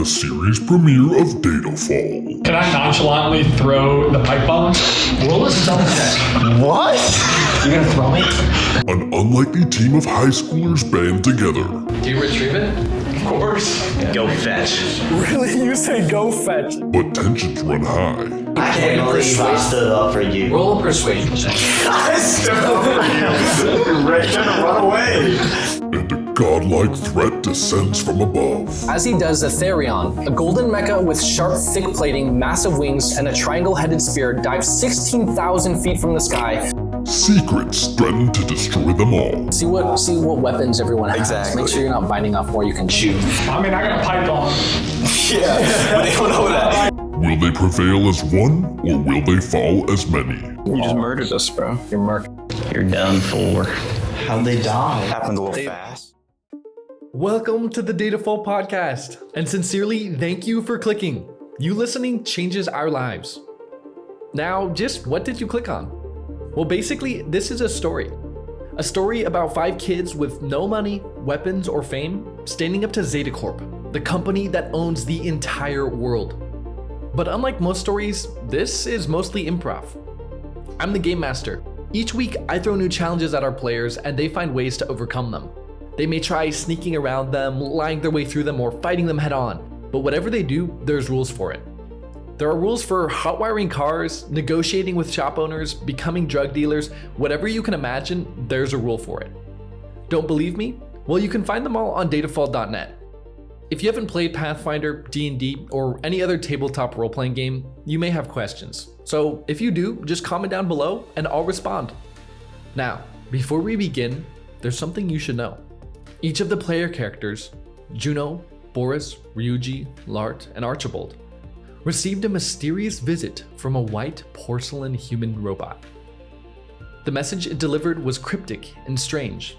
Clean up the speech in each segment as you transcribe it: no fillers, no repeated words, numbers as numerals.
the series premiere of Datafall. Can I nonchalantly throw the pipe bomb? Roll a stealth check. What? You're gonna throw it? An unlikely team of high schoolers band together. Do you retrieve it? Of course. Go fetch. Really? You say go fetch? But tensions run high. I can't believe I stood up for you. Roll a persuasion check. I stood up for you. Ready to run away. And a godlike threat descends from above. As he does, Aetherion, a golden mecha with sharp, thick plating, massive wings, and a triangle-headed spear, dives 16,000 feet from the sky. Secrets threaten to destroy them all. See what weapons everyone has. Exactly. Make sure you're not biting off more you can chew. I mean, I got a pipe bomb. Yeah, but they don't know that. Will they prevail as one, or will they fall as many? You just murdered us, bro. You're murk. You're done for. How'd they die? Happened a little fast. Welcome to the Datafall podcast, and sincerely thank you for clicking. You listening changes our lives. Now, just what did you click on? Well, basically, this is a story. A story about 5 kids with no money, weapons, or fame standing up to Zeta Corp, the company that owns the entire world. But unlike most stories, this is mostly improv. I'm the game master. Each week, I throw new challenges at our players and they find ways to overcome them. They may try sneaking around them, lying their way through them, or fighting them head on. But whatever they do, there's rules for it. There are rules for hotwiring cars, negotiating with shop owners, becoming drug dealers, whatever you can imagine, there's a rule for it. Don't believe me? Well, you can find them all on datafall.net. If you haven't played Pathfinder, D&D, or any other tabletop role-playing game, you may have questions. So if you do, just comment down below and I'll respond. Now, before we begin, there's something you should know. Each of the player characters, Juno, Boris, Ryuji, Lart, and Archibald, received a mysterious visit from a white porcelain human robot. The message it delivered was cryptic and strange.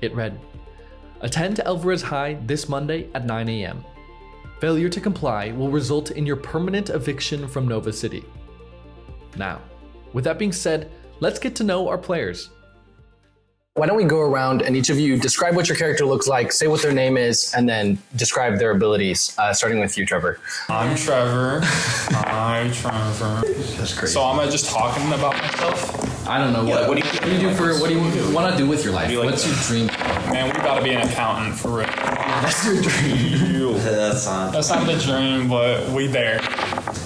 It read, "Attend Elverez High this Monday at 9 a.m. Failure to comply will result in your permanent eviction from Nova City." Now, with that being said, let's get to know our players. Why don't we go around and each of you describe what your character looks like, say what their name is, and then describe their abilities, starting with you, Trevor. I'm Trevor. Hi, Trevor. That's crazy. So am I just talking about myself? I don't know. Yeah, what do you do for, what do you want to do with your life? like What's your dream? Man, we gotta be an accountant for real. That's your dream. That's not. That's not the dream, but we there.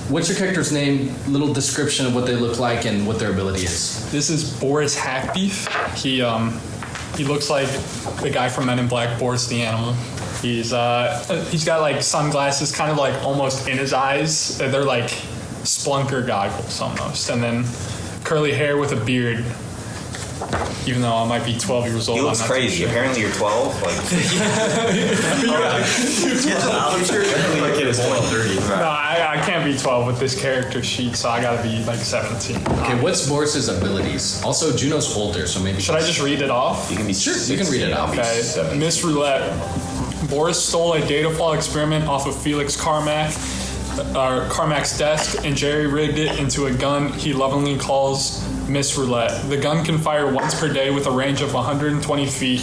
What's your character's name? Little description of what they look like and what their ability is. This is Boris Hackbeef. He looks like the guy from Men in Black, Boris the Animal. He's got like sunglasses kind of like almost in his eyes. They're like splunker goggles almost. And then curly hair with a beard. Even though I might be 12 years old. He looks I'm not too crazy. sure. Apparently you're 12. Like, I'm sure my kid is 30. No, I can't be 12 with this character sheet, so I gotta be like 17. Okay, what's Boris's abilities? Also, Juno's older, so maybe. Should I just read it off? you can be Sure, you can read it off. Okay, Miss Roulette. Boris stole a datafall experiment off of Felix Carmack's desk and jerry-rigged it into a gun he lovingly calls Miss Roulette. The gun can fire once per day with a range of 120 feet.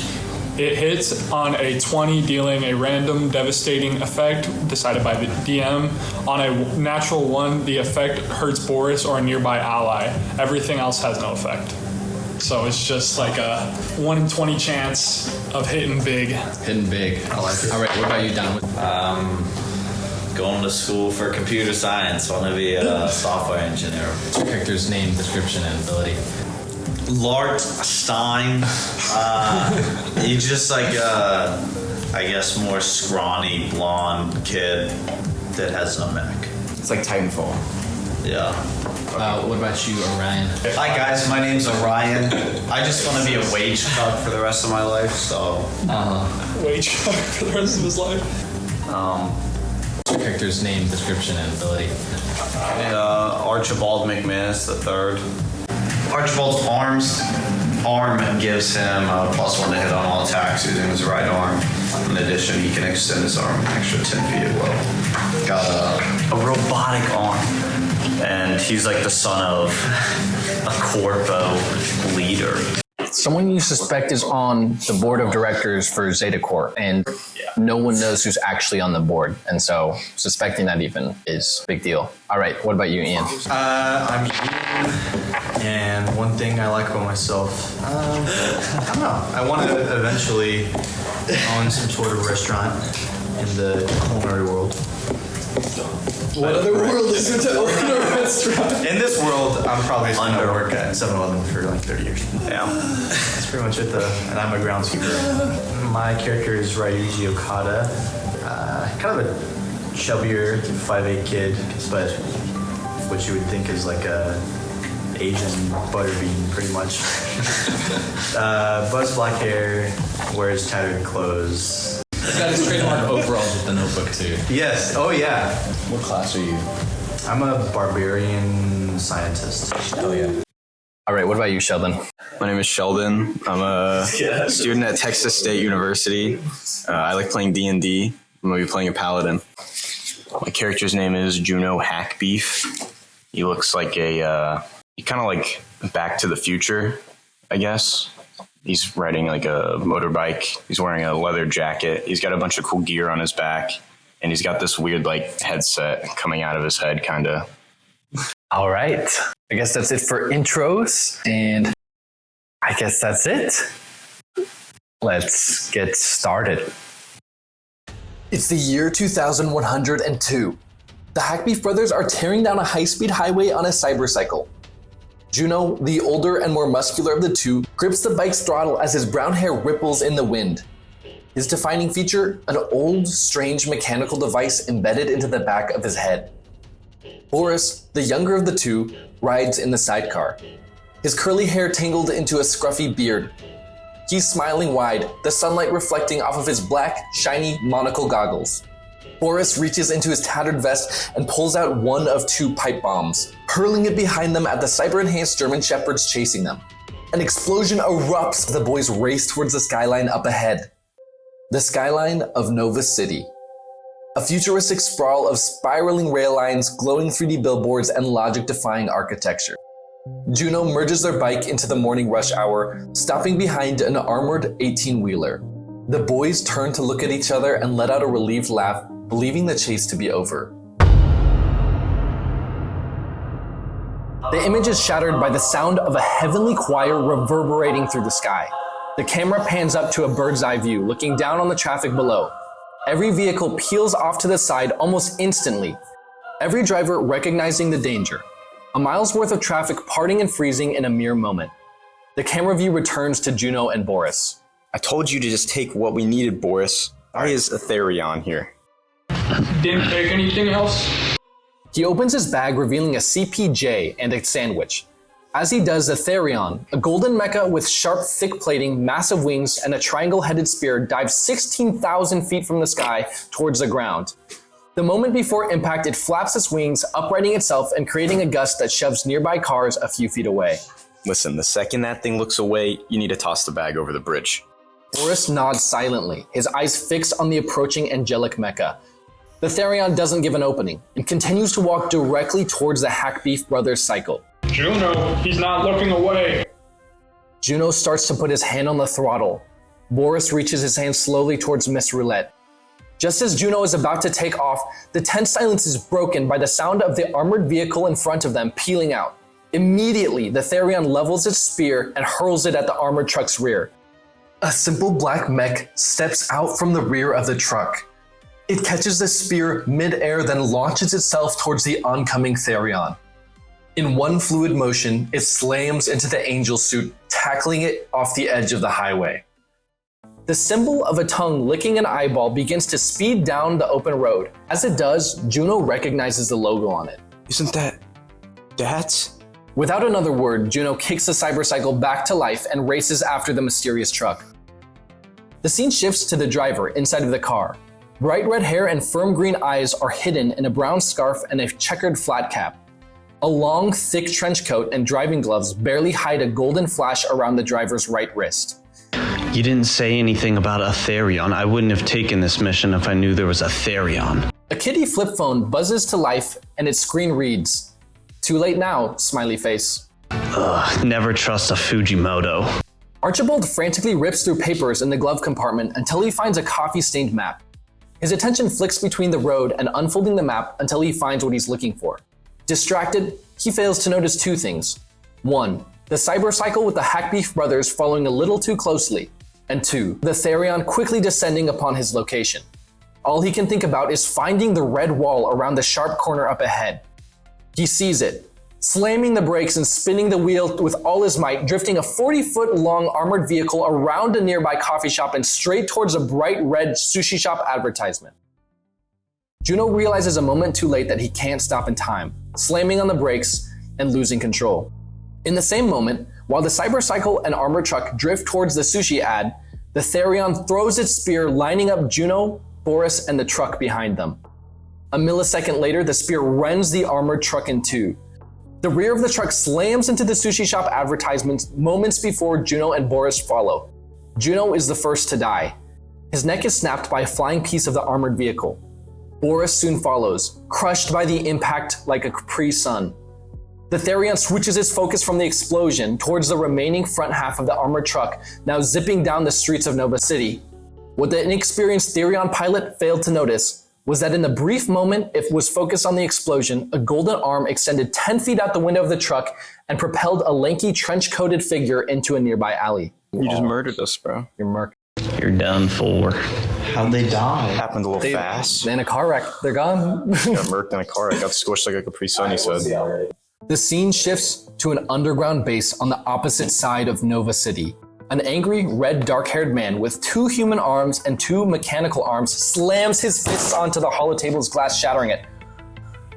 It hits on a 20, dealing a random devastating effect decided by the DM. On a natural 1, the effect hurts Boris or a nearby ally. Everything else has no effect. So it's just like a 1 in 20 chance of hitting big. Hitting big. I like it. All right, what about you, Don? going to school for computer science. Want to be a software engineer. What's your character's name, description, and ability? Lart Stein. He's just like I guess more scrawny blonde kid that has no mech. It's like Titanfall. Yeah. What about you, Orion? Hi guys, my name's Orion. I just want to be a wage cuck for the rest of my life, so. Wage for the rest of his life. What's your character's name, description, and ability? Archibald McManus III. Archibald's arm gives him a +1 to hit on all attacks using his right arm. In addition, he can extend his arm an extra 10 feet as well. Got a robotic arm. And he's like the son of a corpo leader. Someone you suspect is on the board of directors for Zeta Corp, and no one knows who's actually on the board. And so suspecting that even is a big deal. All right, what about you, Ian? I'm Ian, and one thing I like about myself, I don't know. I want to eventually own some sort of restaurant in the culinary world. What other world is it to open a restaurant? In this world, I'm probably just going to work at 7-Eleven for like 30 years. Yeah. That's pretty much it, though. And I'm a groundskeeper. My character is Ryuji Okada. Kind of a chubbier 5'8" kid, but what you would think is like a Asian butterbean, pretty much. Buzz black hair, wears tattered clothes. He's got his trademark overalls with the notebook too. Yes. Oh yeah. What class are you? I'm a barbarian scientist. Oh yeah. All right, what about you, Sheldon? My name is Sheldon. I'm a student at Texas State University. I like playing D&D. I'm going to be playing a paladin. My character's name is Juno Hackbeef. He looks like he kind of like Back to the Future, I guess. He's riding like a motorbike. He's wearing a leather jacket. He's got a bunch of cool gear on his back. And he's got this weird like headset coming out of his head, kind of. All right. I guess that's it for intros. And I guess that's it. Let's get started. It's the year 2102. The Hackbeef brothers are tearing down a high-speed highway on a cybercycle. Juno, the older and more muscular of the two, grips the bike's throttle as his brown hair ripples in the wind. His defining feature, an old, strange mechanical device embedded into the back of his head. Boris, the younger of the two, rides in the sidecar. His curly hair tangled into a scruffy beard. He's smiling wide, the sunlight reflecting off of his black, shiny monocle goggles. Boris reaches into his tattered vest and pulls out one of two pipe bombs, hurling it behind them at the cyber-enhanced German shepherds chasing them. An explosion erupts as the boys race towards the skyline up ahead. The skyline of Nova City. A futuristic sprawl of spiraling rail lines, glowing 3D billboards, and logic-defying architecture. Juno merges their bike into the morning rush hour, stopping behind an armored 18-wheeler. The boys turn to look at each other and let out a relieved laugh, believing the chase to be over. The image is shattered by the sound of a heavenly choir reverberating through the sky. The camera pans up to a bird's eye view, looking down on the traffic below. Every vehicle peels off to the side almost instantly, every driver recognizing the danger. A mile's worth of traffic parting and freezing in a mere moment. The camera view returns to Juno and Boris. I told you to just take what we needed, Boris. Why is Etherion here? Didn't take anything else? He opens his bag, revealing a CPJ and a sandwich. As he does, the Therion, a golden mecha with sharp, thick plating, massive wings, and a triangle-headed spear, dives 16,000 feet from the sky towards the ground. The moment before impact, it flaps its wings, uprighting itself and creating a gust that shoves nearby cars a few feet away. Listen, the second that thing looks away, you need to toss the bag over the bridge. Boris nods silently, his eyes fixed on the approaching angelic mecha. The Therion doesn't give an opening and continues to walk directly towards the Hackbeef brothers' cycle. Juno, he's not looking away. Juno starts to put his hand on the throttle. Boris reaches his hand slowly towards Miss Roulette. Just as Juno is about to take off, the tense silence is broken by the sound of the armored vehicle in front of them peeling out. Immediately, the Therion levels its spear and hurls it at the armored truck's rear. A simple black mech steps out from the rear of the truck. It catches the spear mid-air, then launches itself towards the oncoming Therion. In one fluid motion, it slams into the angel suit, tackling it off the edge of the highway. The symbol of a tongue licking an eyeball begins to speed down the open road. As it does, Juno recognizes the logo on it. Isn't that Dad's? Without another word, Juno kicks the cybercycle back to life and races after the mysterious truck. The scene shifts to the driver inside of the car. Bright red hair and firm green eyes are hidden in a brown scarf and a checkered flat cap. A long, thick trench coat and driving gloves barely hide a golden flash around the driver's right wrist. You didn't say anything about a Therion. I wouldn't have taken this mission if I knew there was a Therion. A kitty flip phone buzzes to life and its screen reads, "Too late now, smiley face." Ugh, never trust a Fujimoto. Archibald frantically rips through papers in the glove compartment until he finds a coffee-stained map. His attention flicks between the road and unfolding the map until he finds what he's looking for. Distracted, he fails to notice two things. 1. The cybercycle with the Hackbeef brothers following a little too closely. And 2. The Therion quickly descending upon his location. All he can think about is finding the red wall around the sharp corner up ahead. He sees it, slamming the brakes and spinning the wheel with all his might, drifting a 40-foot-long armored vehicle around a nearby coffee shop and straight towards a bright red sushi shop advertisement. Juno realizes a moment too late that he can't stop in time, slamming on the brakes and losing control. In the same moment, while the cybercycle and armored truck drift towards the sushi ad, the Therion throws its spear, lining up Juno, Boris, and the truck behind them. A millisecond later, the spear rends the armored truck in two. The rear of the truck slams into the sushi shop advertisements moments before Juno and Boris follow. Juno is the first to die. His neck is snapped by a flying piece of the armored vehicle. Boris soon follows, crushed by the impact like a Capri Sun. The Therion switches its focus from the explosion towards the remaining front half of the armored truck, now zipping down the streets of Nova City. What the inexperienced Therion pilot failed to notice was that in the brief moment it was focused on the explosion, a golden arm extended 10 feet out the window of the truck and propelled a lanky trench-coated figure into a nearby alley. You just murdered us, bro. You're murked. You're done for. How'd they die? Happened a little fast. In a car wreck. They're gone. Got murked in a car. I got squished like a Capri Sun, he said. The scene shifts to an underground base on the opposite side of Nova City. An angry, red, dark-haired man with 2 human arms and 2 mechanical arms slams his fists onto the holotable's glass, shattering it.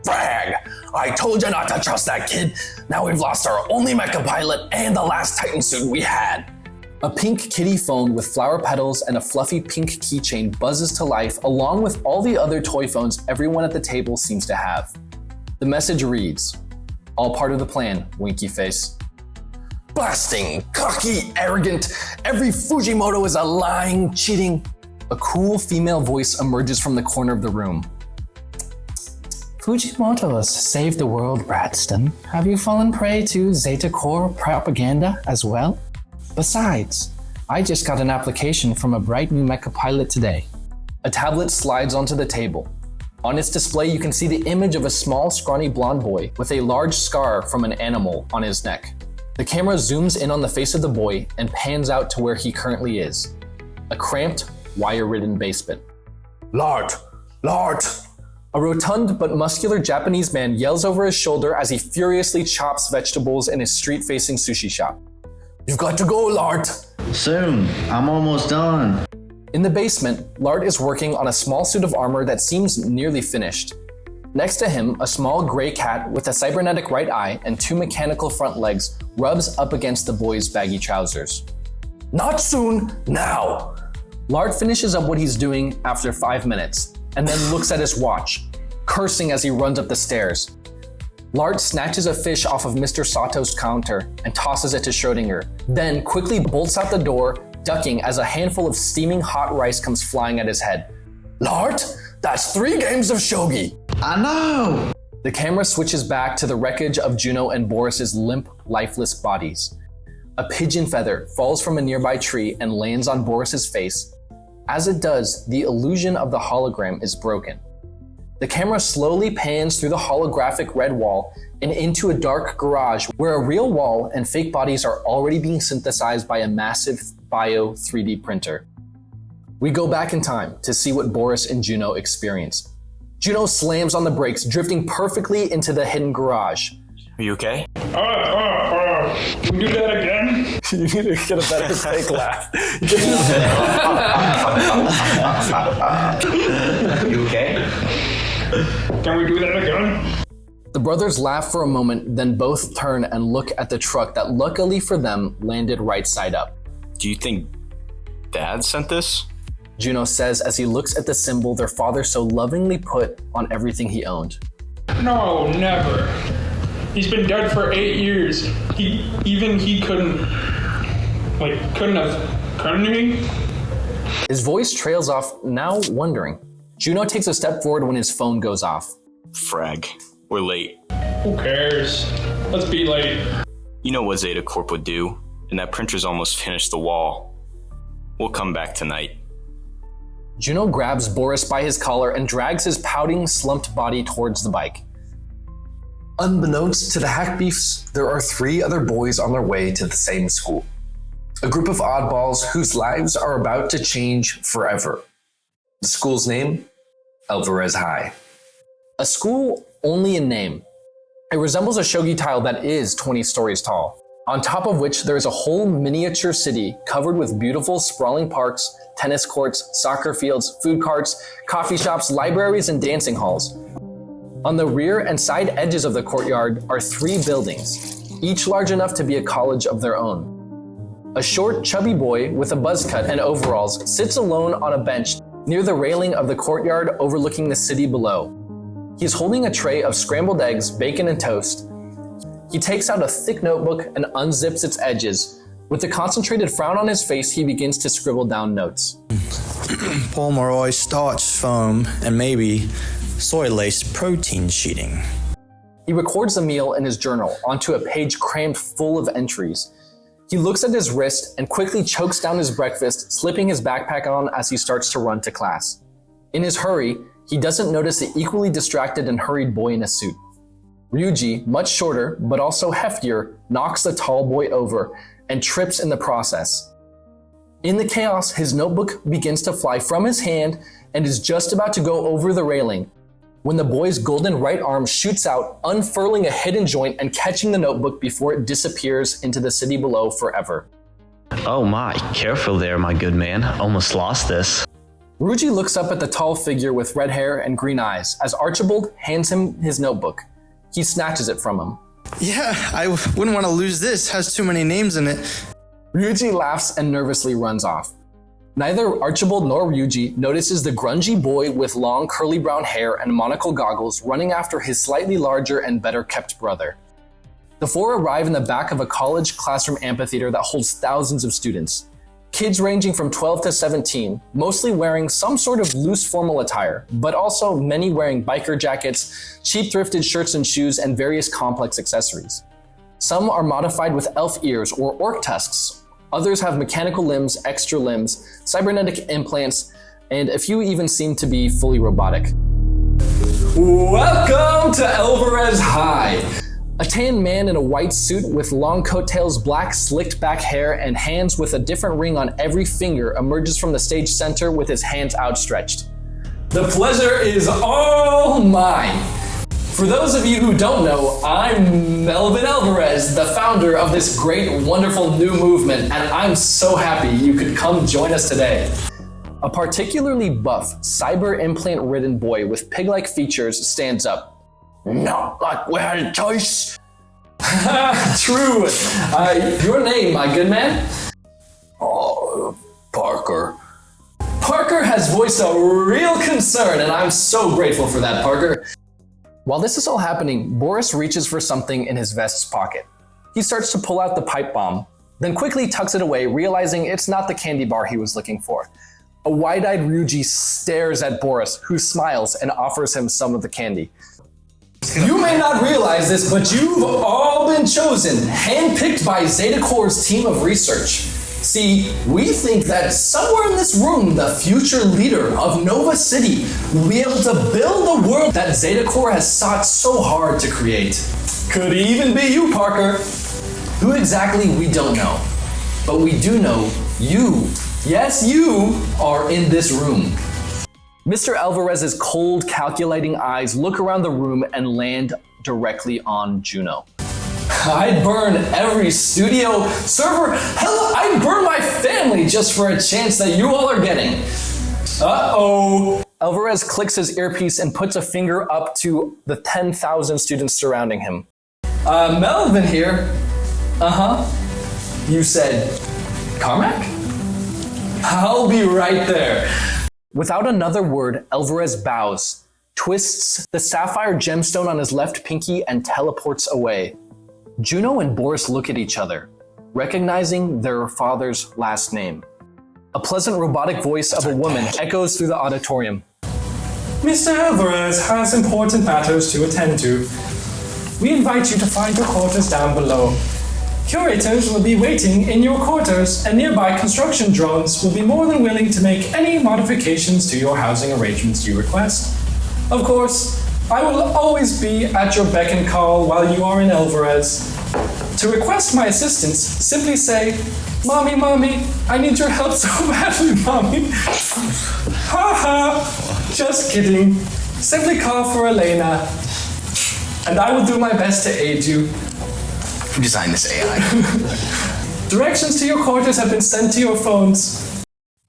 Frag! I told you not to trust that kid. Now we've lost our only mecha pilot and the last Titan suit we had. A pink kitty phone with flower petals and a fluffy pink keychain buzzes to life, along with all the other toy phones everyone at the table seems to have. The message reads, "All part of the plan, winky face." Blasting, cocky, arrogant, every Fujimoto is a lying, cheating. A cool female voice emerges from the corner of the room. Fujimoto's saved the world, Bradston. Have you fallen prey to Zeta Core propaganda as well? Besides, I just got an application from a bright new mecha pilot today. A tablet slides onto the table. On its display, you can see the image of a small, scrawny blonde boy with a large scar from an animal on his neck. The camera zooms in on the face of the boy and pans out to where he currently is. A cramped, wire-ridden basement. Lord! Lord! A rotund but muscular Japanese man yells over his shoulder as he furiously chops vegetables in his street-facing sushi shop. You've got to go, Lard! Soon. I'm almost done. In the basement, Lard is working on a small suit of armor that seems nearly finished. Next to him, a small gray cat with a cybernetic right eye and 2 mechanical front legs rubs up against the boy's baggy trousers. Not soon, now! Lard finishes up what he's doing after 5 minutes, and then looks at his watch, cursing as he runs up the stairs. Lard snatches a fish off of Mr. Sato's counter and tosses it to Schrodinger, then quickly bolts out the door, ducking as a handful of steaming hot rice comes flying at his head. Lard, that's 3 games of shogi! I know! The camera switches back to the wreckage of Juno and Boris's limp, lifeless bodies. A pigeon feather falls from a nearby tree and lands on Boris's face. As it does, the illusion of the hologram is broken. The camera slowly pans through the holographic red wall and into a dark garage where a real wall and fake bodies are already being synthesized by a massive bio 3D printer. We go back in time to see what Boris and Juno experience. Juno slams on the brakes, drifting perfectly into the hidden garage. Are you okay? Can we do that again? You need to get a better fake laugh. You okay? Can we do that again? The brothers laugh for a moment, then both turn and look at the truck that luckily for them landed right side up. Do you think Dad sent this? Juno says as he looks at the symbol their father so lovingly put on everything he owned. No, never. He's been dead for 8 years. He couldn't have, couldn't he? His voice trails off, now wondering. Juno takes a step forward when his phone goes off. Frag. We're late. Who cares? Let's be late. You know what Zeta Corp would do? and that printer's almost finished the wall. We'll come back tonight. Juno grabs Boris by his collar and drags his pouting, slumped body towards the bike. Unbeknownst to the Hackbeefs, there are 3 other boys on their way to the same school. A group of oddballs whose lives are about to change forever. The school's name? Elverez High. A school only in name. It resembles a shogi tile that is 20 stories tall, on top of which there is a whole miniature city covered with beautiful sprawling parks, tennis courts, soccer fields, food carts, coffee shops, libraries, and dancing halls. On the rear and side edges of the courtyard are 3 buildings, each large enough to be a college of their own. A short, chubby boy with a buzz cut and overalls sits alone on a bench near the railing of the courtyard overlooking the city below. He's holding a tray of scrambled eggs, bacon, and toast. He takes out a thick notebook and unzips its edges. With a concentrated frown on his face, he begins to scribble down notes. Pomeroy starch foam and maybe soy-laced protein sheeting. He records the meal in his journal onto a page crammed full of entries. He looks at his wrist and quickly chokes down his breakfast, slipping his backpack on as he starts to run to class. In his hurry, he doesn't notice the equally distracted and hurried boy in a suit. Ryuji, much shorter but also heftier, knocks the tall boy over and trips in the process. In the chaos, his notebook begins to fly from his hand and is just about to go over the railing when the boy's golden right arm shoots out, unfurling a hidden joint and catching the notebook before it disappears into the city below forever. Oh my, careful there, my good man. Almost lost this. Ryuji looks up at the tall figure with red hair and green eyes as Archibald hands him his notebook. He snatches it from him. Yeah, I wouldn't want to lose this. Has too many names in it. Ryuji laughs and nervously runs off. Neither Archibald nor Ryuji notices the grungy boy with long curly brown hair and monocle goggles running after his slightly larger and better kept brother. The 4 arrive in the back of a college classroom amphitheater that holds thousands of students. Kids ranging from 12 to 17, mostly wearing some sort of loose formal attire, but also many wearing biker jackets, cheap thrifted shirts and shoes, and various complex accessories. Some are modified with elf ears or orc tusks. Others have mechanical limbs, extra limbs, cybernetic implants, and a few even seem to be fully robotic. Welcome to Elverez High! A tan man in a white suit with long coattails, black slicked back hair, and hands with a different ring on every finger emerges from the stage center with his hands outstretched. The pleasure is all mine! For those of you who don't know, I'm Melvin Elverez, the founder of this great, wonderful new movement, and I'm so happy you could come join us today. A particularly buff, cyber implant-ridden boy with pig-like features stands up. Not like we had a choice. True. Your name, my good man? Oh, Parker. Parker has voiced a real concern, and I'm so grateful for that, Parker. While this is all happening, Boris reaches for something in his vest's pocket. He starts to pull out the pipe bomb, then quickly tucks it away, realizing it's not the candy bar he was looking for. A wide-eyed Ryuji stares at Boris, who smiles and offers him some of the candy. You may not realize this, but you've all been chosen, handpicked by Zeta Corps' team of research. See, we think that somewhere in this room, the future leader of Nova City will be able to build the world that Zeta Corps has sought so hard to create. Could even be you, Parker. Who exactly, we don't know. But we do know you, yes, you, are in this room. Mr. Elverez's cold, calculating eyes look around the room and land directly on Juno. I'd burn every studio, server, hell, I'd burn my family just for a chance that you all are getting. Uh-oh. Elverez clicks his earpiece and puts a finger up to the 10,000 students surrounding him. Melvin here. You said, Carmack? I'll be right there. Without another word, Elverez bows, twists the sapphire gemstone on his left pinky, and teleports away. Juno and Boris look at each other, recognizing their father's last name. A pleasant robotic voice of a woman echoes through the auditorium. Mr. Elverez has important matters to attend to. We invite you to find your quarters down below. Curators will be waiting in your quarters, and nearby construction drones will be more than willing to make any modifications to your housing arrangements you request. Of course, I will always be at your beck and call while you are in Elverez. To request my assistance, simply say, "Mommy, Mommy, I need your help so badly, Mommy." Haha, just kidding. Simply call for Elena, and I will do my best to aid you. Who designed this AI? Directions to your quarters have been sent to your phones.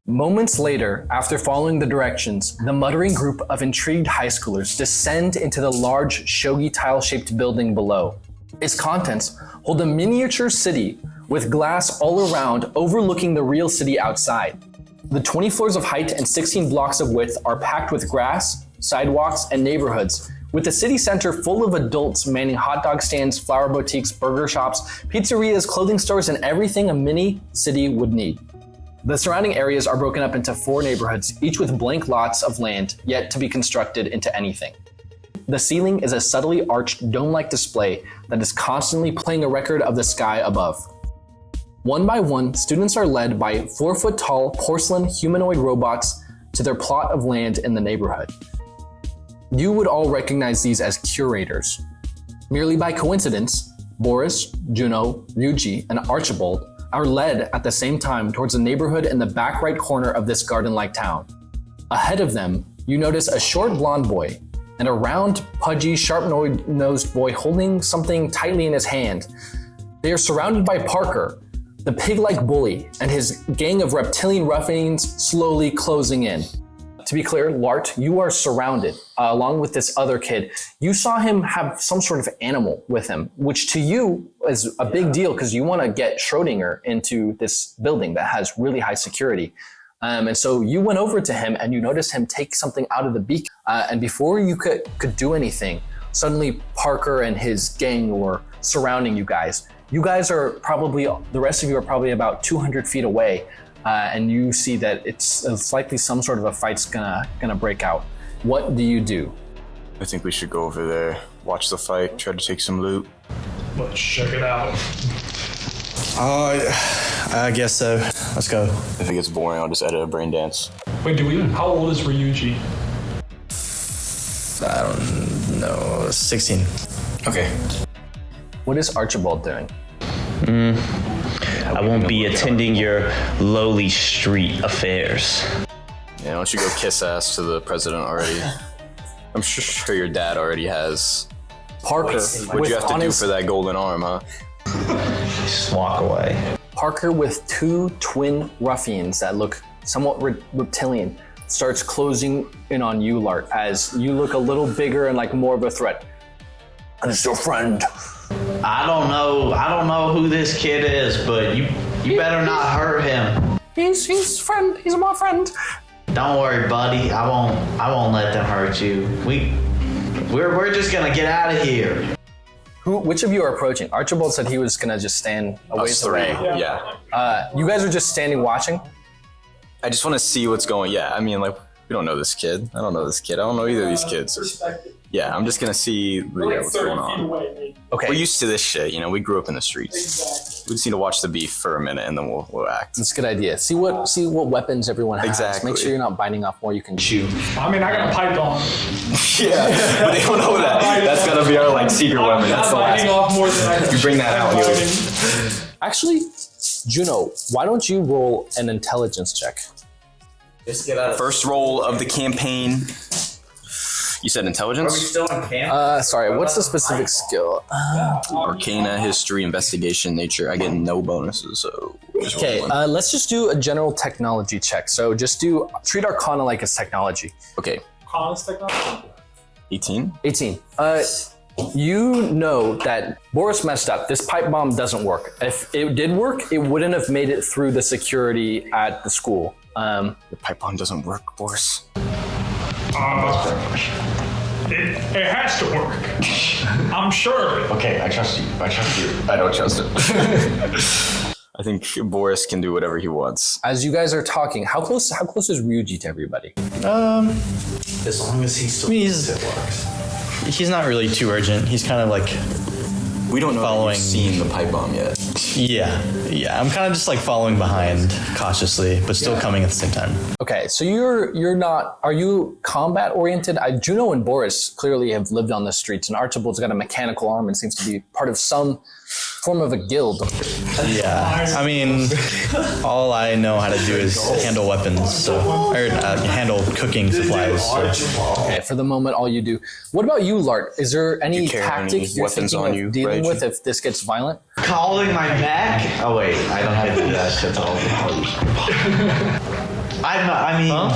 Moments later, after following the directions, the muttering group of intrigued high schoolers descend into the large shogi tile-shaped building below. Its contents hold a miniature city with glass all around overlooking the real city outside. The 20 floors of height and 16 blocks of width are packed with grass, sidewalks, and neighborhoods, with the city center full of adults manning hot dog stands, flower boutiques, burger shops, pizzerias, clothing stores, and everything a mini city would need. The surrounding areas are broken up into 4 neighborhoods, each with blank lots of land yet to be constructed into anything. The ceiling is a subtly arched dome-like display that is constantly playing a record of the sky above. One by one, students are led by 4-foot-tall porcelain humanoid robots to their plot of land in the neighborhood. You would all recognize these as curators. Merely by coincidence, Boris, Juno, Ryuji, and Archibald are led at the same time towards a neighborhood in the back right corner of this garden-like town. Ahead of them, you notice a short blonde boy and a round, pudgy, sharp-nosed boy holding something tightly in his hand. They are surrounded by Parker, the pig-like bully, and his gang of reptilian ruffians slowly closing in. To be clear, Lart, you are surrounded, along with this other kid. You saw him have some sort of animal with him, which to you is a big deal because you want to get Schrodinger into this building that has really high security. And so you went over to him and you noticed him take something out of the beak. And before you could do anything, suddenly Parker and his gang were surrounding you guys. You guys are probably, the rest of you are probably about 200 feet away. And you see that it's likely some sort of a fight's gonna break out. What do you do? I think we should go over there, watch the fight, try to take some loot. Let's check it out. I guess so. Let's go. If it gets boring, I'll just edit a brain dance. Wait, how old is Ryuji? I don't know. 16. Okay. What is Archibald doing? I won't be attending your lowly street affairs. Yeah, why don't you go kiss ass to the president already? I'm sure your dad already has. Parker, What'd you have to do for that golden arm, huh? Just walk away. Parker with 2 twin ruffians that look somewhat reptilian starts closing in on you, Lart, as you look a little bigger and like more of a threat. And it's your friend. I don't know who this kid is, but you better not hurt him. He's friend. He's my friend. Don't worry, buddy. I won't let them hurt you. We're just gonna get out of here. Which of you are approaching? Archibald said he was gonna just stand a ways away. Yeah. You guys are just standing watching? I just want to see what's going. Yeah, I mean, like, we don't know this kid. I don't know this kid. I don't know either of these kids. Yeah, I'm just gonna see what's going on. Okay. We're used to this shit, you know. We grew up in the streets. We just need to watch the beef for a minute, and then we'll act. That's a good idea. See what weapons everyone has. Exactly. Make sure you're not biting off more you can chew. I mean, I got a pipe on. Yeah, but they don't know that. That's gonna be our like secret weapon. That's the last. Off more than I You bring that out. Actually, Juno, why don't you roll an intelligence check? Just get out. First roll of the campaign. You said intelligence? Are we still in camp? Sorry, what's the specific skill? Arcana, history, investigation, nature. I get no bonuses, so. Okay, let's just do a general technology check. So just treat Arcana like it's technology. Okay. Arcana's technology? 18? 18. You know that Boris messed up. This pipe bomb doesn't work. If it did work, it wouldn't have made it through the security at the school. The pipe bomb doesn't work, Boris. It has to work. I'm sure. Okay, I trust you. I don't trust him. I think Boris can do whatever he wants. As you guys are talking, how close is Ryuji to everybody? As long as he's still. He's not really too urgent. He's kind of like We don't know following. If you've seen the pipe bomb yet. Yeah. I'm kind of just like following behind cautiously, but still coming at the same time. Okay, so you're not. Are you combat oriented? Juno and Boris clearly have lived on the streets, and Archibald's got a mechanical arm and seems to be part of some form of a guild. Yeah, I mean, all I know how to do is handle weapons, or handle cooking supplies. So. Okay, for the moment, all you do. What about you, Lart? Is there any tactic you're thinking of dealing with if this gets violent? Calling my back? Oh wait, I don't have to do that shit all.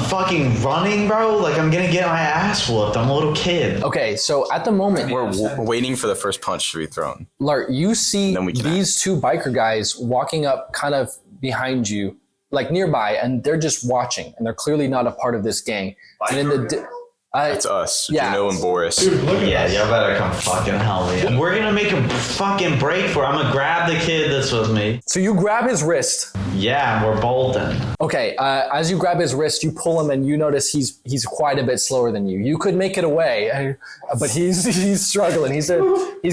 Fucking running, bro. Like I'm gonna get my ass whooped. I'm a little kid. Okay, so at the moment we're waiting for the first punch to be thrown. Lart, you see these two biker guys walking up kind of behind you, like nearby, and they're just watching, and they're clearly not a part of this gang. And in the it's us, Juno and Boris. Dude, y'all better come fucking help me. And we're gonna make a fucking break for it. I'm gonna grab the kid that's with me. So you grab his wrist. Yeah, and we're bolting. Okay, as you grab his wrist, you pull him, and you notice he's quite a bit slower than you. You could make it away, but he's struggling. He's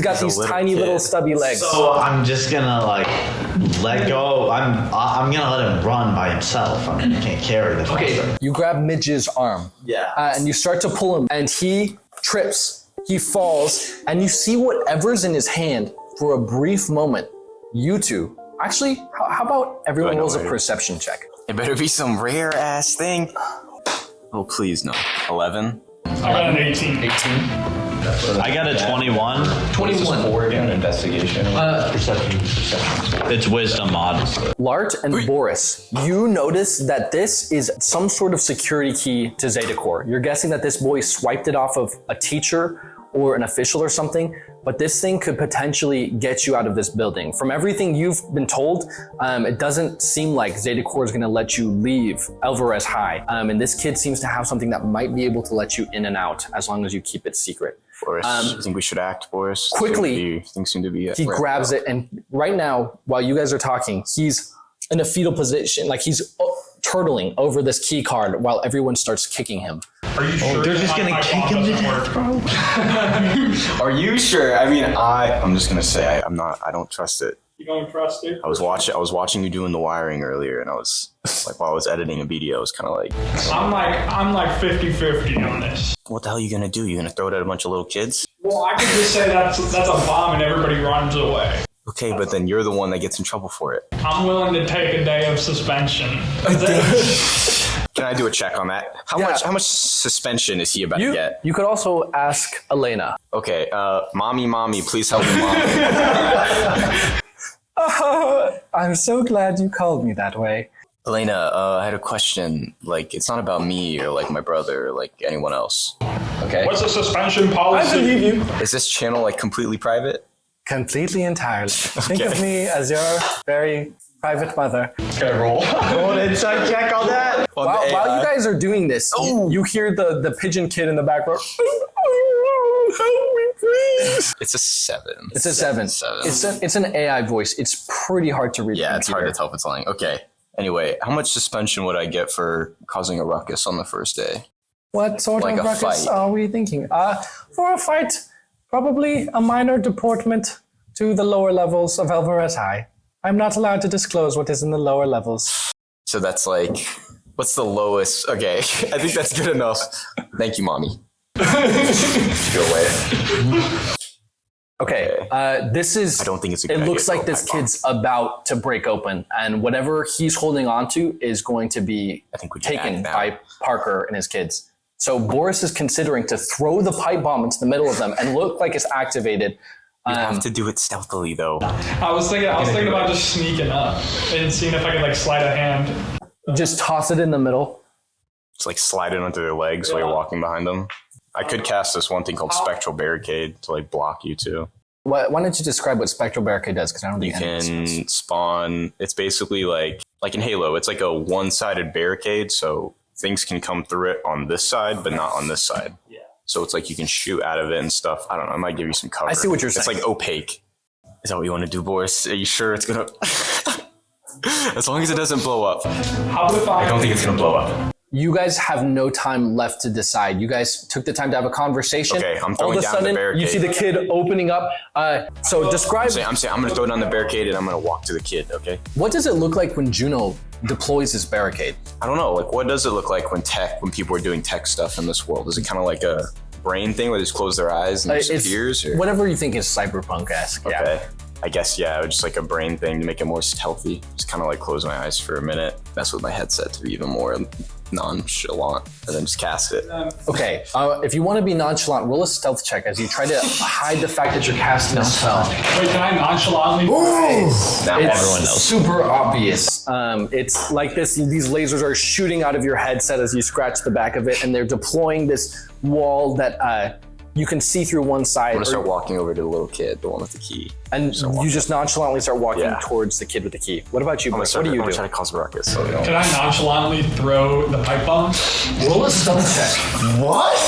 got these tiny little stubby legs. So I'm just gonna like let go. I'm gonna let him run by himself. I mean, I can't carry the. Okay, you grab Midge's arm. Yeah. And you start to pull him, and he trips. He falls, and you see whatever's in his hand for a brief moment. You two. Actually, how about everyone rolls a perception check? It better be some rare ass thing. Oh, please no. 11? I got an 18. 18? I got a 21. 21. Again, investigation. Perception. It's wisdom mod. Lart and Boris, you notice that this is some sort of security key to Zeta Corps. You're guessing that this boy swiped it off of a teacher or an official or something, but this thing could potentially get you out of this building. From everything you've been told, it doesn't seem like Zeta Corps is gonna let you leave Elverez High. And this kid seems to have something that might be able to let you in and out as long as you keep it secret. Boris, I think we should act, Boris. Quickly, things seem to be he grabs it, and right now, while you guys are talking, he's in a fetal position, like he's turtling over this key card while everyone starts kicking him. Are you sure? They're just gonna kick him to death, bro. Are you sure? I mean, I'm just gonna say I'm not. I don't trust it. You don't trust it? I was watching you doing the wiring earlier, and I was like, while I was editing a video, I was kind of like, I'm like 50-50 on this. what the hell are you gonna do? You gonna throw it at a bunch of little kids? Well, I could just say that's a bomb and everybody runs away. Okay, but then you're the one that gets in trouble for it. I'm willing to take a day of suspension. Can I do a check on that? How much suspension is he about to get? You could also ask Elena. Okay, mommy, please help me, mom. Oh, I'm so glad you called me that way. Elena, I had a question. Like, it's not about me or like my brother or like anyone else. Okay. What's the suspension policy? I believe you. Is this channel like completely private? Completely entirely. Think of me as your very private mother. Can I roll? Roll an insight check on that. While you guys are doing this, you hear the pigeon kid in the background. Help me, please. It's a 7. It's a 7. It's an AI voice. It's pretty hard to read. Yeah, it's hard to tell if it's lying. Okay. Anyway, how much suspension would I get for causing a ruckus on the first day? What sort Like of a ruckus fight. are we thinking? For a fight, probably a minor deportment to the lower levels of Elverez High. I'm not allowed to disclose what is in the lower levels. So that's like, what's the lowest? Okay, I think that's good enough. Thank you, mommy. Go away. Okay, this is. I don't think it's a good It idea looks to like go this pipe bomb. kid's about to break open, and whatever he's holding on to is going to be taken by Parker and his kids. So Boris is considering to throw the pipe bomb into the middle of them and look like it's activated. You have to do it stealthily, though. I was thinking about just sneaking up and seeing if I could like slide a hand. Just toss it in the middle. It's like slide it onto their legs while you're walking behind them. I could cast this one thing called Spectral Barricade to like block you too. Why don't you describe what Spectral Barricade does? Because I don't think you can spawn. It's basically like in Halo. It's like a one-sided barricade, so things can come through it on this side, but not on this side. Yeah. So it's like you can shoot out of it and stuff. I don't know. I might give you some cover. I see what you're saying. It's like opaque. Is that what you want to do, Boris? Are you sure it's gonna? As long as it doesn't blow up. How if I don't think it's gonna blow up. You guys have no time left to decide. You guys took the time to have a conversation. Okay, I'm all throwing of a down the sudden, barricade. you see the kid opening up. So describe. I'm saying I'm gonna throw down the barricade and I'm gonna walk to the kid. Okay. What does it look like when Juno deploys his barricade? I don't know. Like, what does it look like when people are doing tech stuff in this world? Is it kind of like a brain thing where they just close their eyes and it disappears? Or? Whatever you think is cyberpunk-esque. Okay. Yeah. I guess, yeah, just like a brain thing to make it more stealthy. Just kind of like close my eyes for a minute, mess with my headset to be even more nonchalant, and then just cast it. Okay, if you want to be nonchalant, roll a stealth check as you try to hide the fact that you're casting a spell. Wait, can I nonchalantly? Now everyone knows. Super obvious. It's like these lasers are shooting out of your headset as you scratch the back of it, and they're deploying this wall that you can see through one side. I'm gonna start walking over to the little kid, the one with the key. And you just nonchalantly start walking towards the kid with the key. What about you, Bruce? What do you do? I'm trying to cause a ruckus. So Can I nonchalantly throw the pipe bomb? Roll a stealth check. What?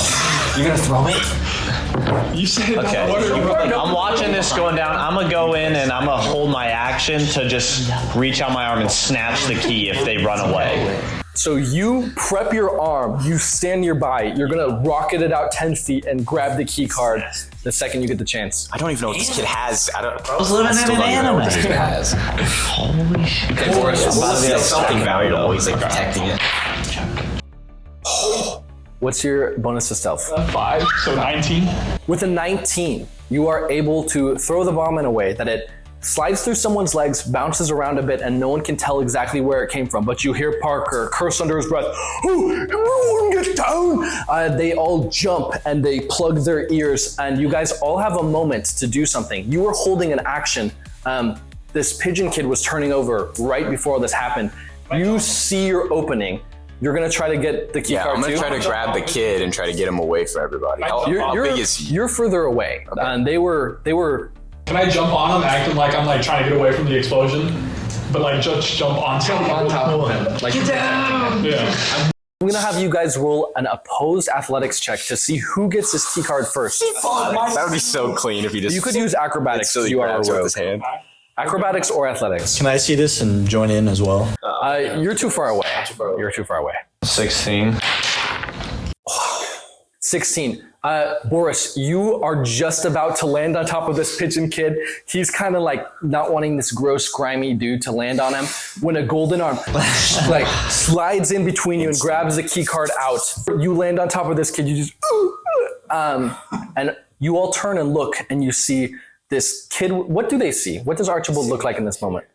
You're gonna throw it? You said Okay. I'm watching this going down. I'm gonna go in and I'm gonna hold my action to just reach out my arm and snatch the key if they run away. So you prep your arm, you stand nearby, you're gonna rocket it out 10 feet and grab the key card the second you get the chance. I don't even know what this kid has. I was living in an anime. What this kid has. Holy shit. Okay, Boris, Something valuable. He's like protecting it. What's your bonus to stealth? 5, so 19. With a 19, you are able to throw the bomb in a way that it slides through someone's legs, bounces around a bit, and no one can tell exactly where it came from. But you hear Parker curse under his breath, "Oh, everyone get down!" They all jump and they plug their ears, and you guys all have a moment to do something. You were holding an action. This pigeon kid was turning over right before this happened. You see your opening. You're gonna try to get the key card I'm gonna too? try to grab the kid and try to get him away from everybody. How big is he? You're further away. Okay. They were. Can I jump on him, acting like I'm like trying to get away from the explosion, but like just jump on top of him. Like, get down! Yeah. I'm gonna have you guys roll an opposed athletics check to see who gets this key card first. That would be so clean if you just. You could use acrobatics. So you are a grabs it with rogue. his hand. Acrobatics or athletics. Can I see this and join in as well? You're too far away. You're too far away. 16. 16. Boris, you are just about to land on top of this pigeon kid. He's kind of like not wanting this gross, grimy dude to land on him when a golden arm like slides in between you and grabs the key card out. You land on top of this kid. You just and you all turn and look and you see this kid. What do they see? What does Archibald look like in this moment?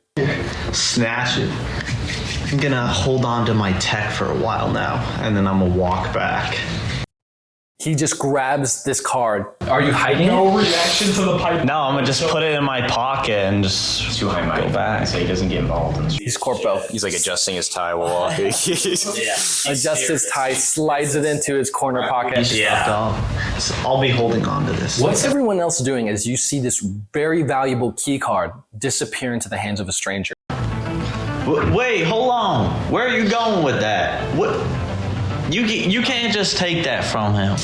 Snatch it. I'm gonna hold on to my tech for a while now, and then I'm gonna walk back. He just grabs this card. Are you hiding No reaction to the pipe. No, I'm gonna just put it in my pocket and just Too high go minded back. so he doesn't get involved in this. He's Corpo. He's like adjusting his tie while walking. Adjusts his tie, slides it into his corner pocket. So I'll be holding on to this. What's everyone else doing as you see this very valuable key card disappear into the hands of a stranger? Wait, hold on. Where are you going with that? What? You can't just take that from him.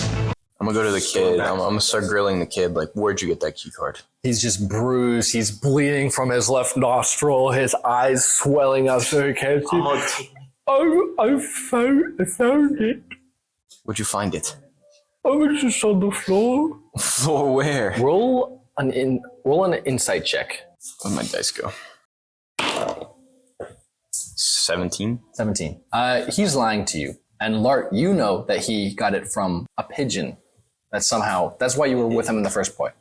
I'm gonna go to the kid. I'm gonna start grilling the kid. Like, where'd you get that key card? He's just bruised. He's bleeding from his left nostril. His eyes swelling up so he can't see. I found it. Where'd you find it? I was just on the floor. Floor where? Roll an insight check. Where'd my dice go? 17. 17. He's lying to you. And Lart, you know that he got it from a pigeon. That's why you were with him in the first point.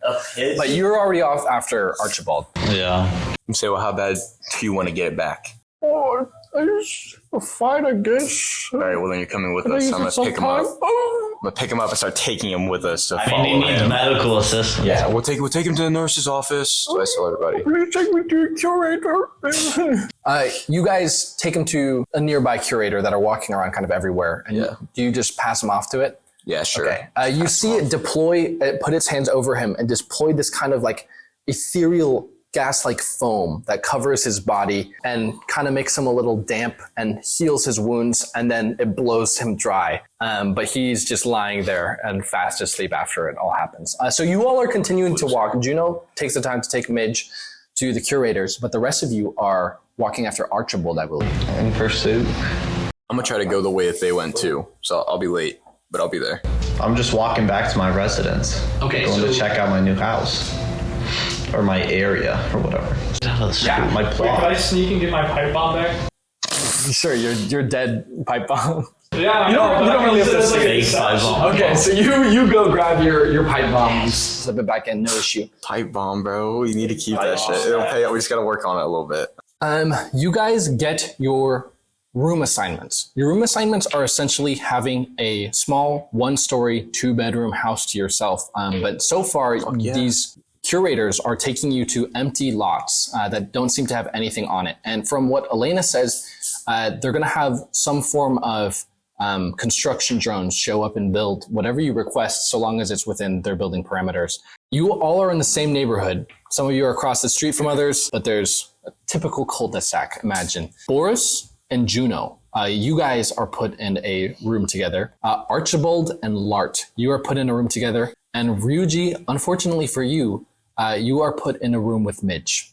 But you're already off after Archibald. Yeah. You say, well, how bad do you want to get it back? Oh, it's fine, I guess. All right, well, then you're coming with us. I'm gonna pick him up. I'm gonna pick him up and start taking him with us to follow he needs him. medical assistance. Yeah, we'll take him to the nurse's office. So I tell everybody. Please take me to a curator. You guys take him to a nearby curator that are walking around kind of everywhere. And do you just pass him off to it? Yeah, sure. Okay. You see it deploy, it put its hands over him and deploy this kind of like ethereal gas-like foam that covers his body and kind of makes him a little damp and heals his wounds, and then it blows him dry. But he's just lying there and fast asleep after it all happens. So you all are continuing to walk. Juno takes the time to take Midge to the curators, but the rest of you are walking after Archibald, I believe. In pursuit. I'm gonna try to go the way that they went too, so I'll be late, but I'll be there. I'm just walking back to my residence. Okay, Going so to check out my new house. Or my area, or whatever. Get out of the school. My Wait, plot. can I sneak and get my pipe bomb back? Sure, your dead pipe bomb. Yeah, You don't really have to say pipe bomb. Okay, so you go grab your pipe bomb, slip it back in, no issue. Pipe bomb, bro. You need to keep that shit. It'll pay. We just gotta work on it a little bit. You guys get your room assignments. Your room assignments are essentially having a small 1-story, 2-bedroom house to yourself. But so far, these curators are taking you to empty lots that don't seem to have anything on it. And from what Elena says, they're going to have some form of construction drones show up and build whatever you request, so long as it's within their building parameters. You all are in the same neighborhood. Some of you are across the street from others, but there's a typical cul-de-sac, imagine. Boris and Juno, you guys are put in a room together. Archibald and Lart, you are put in a room together. And Ryuji, unfortunately for you, you are put in a room with Midge.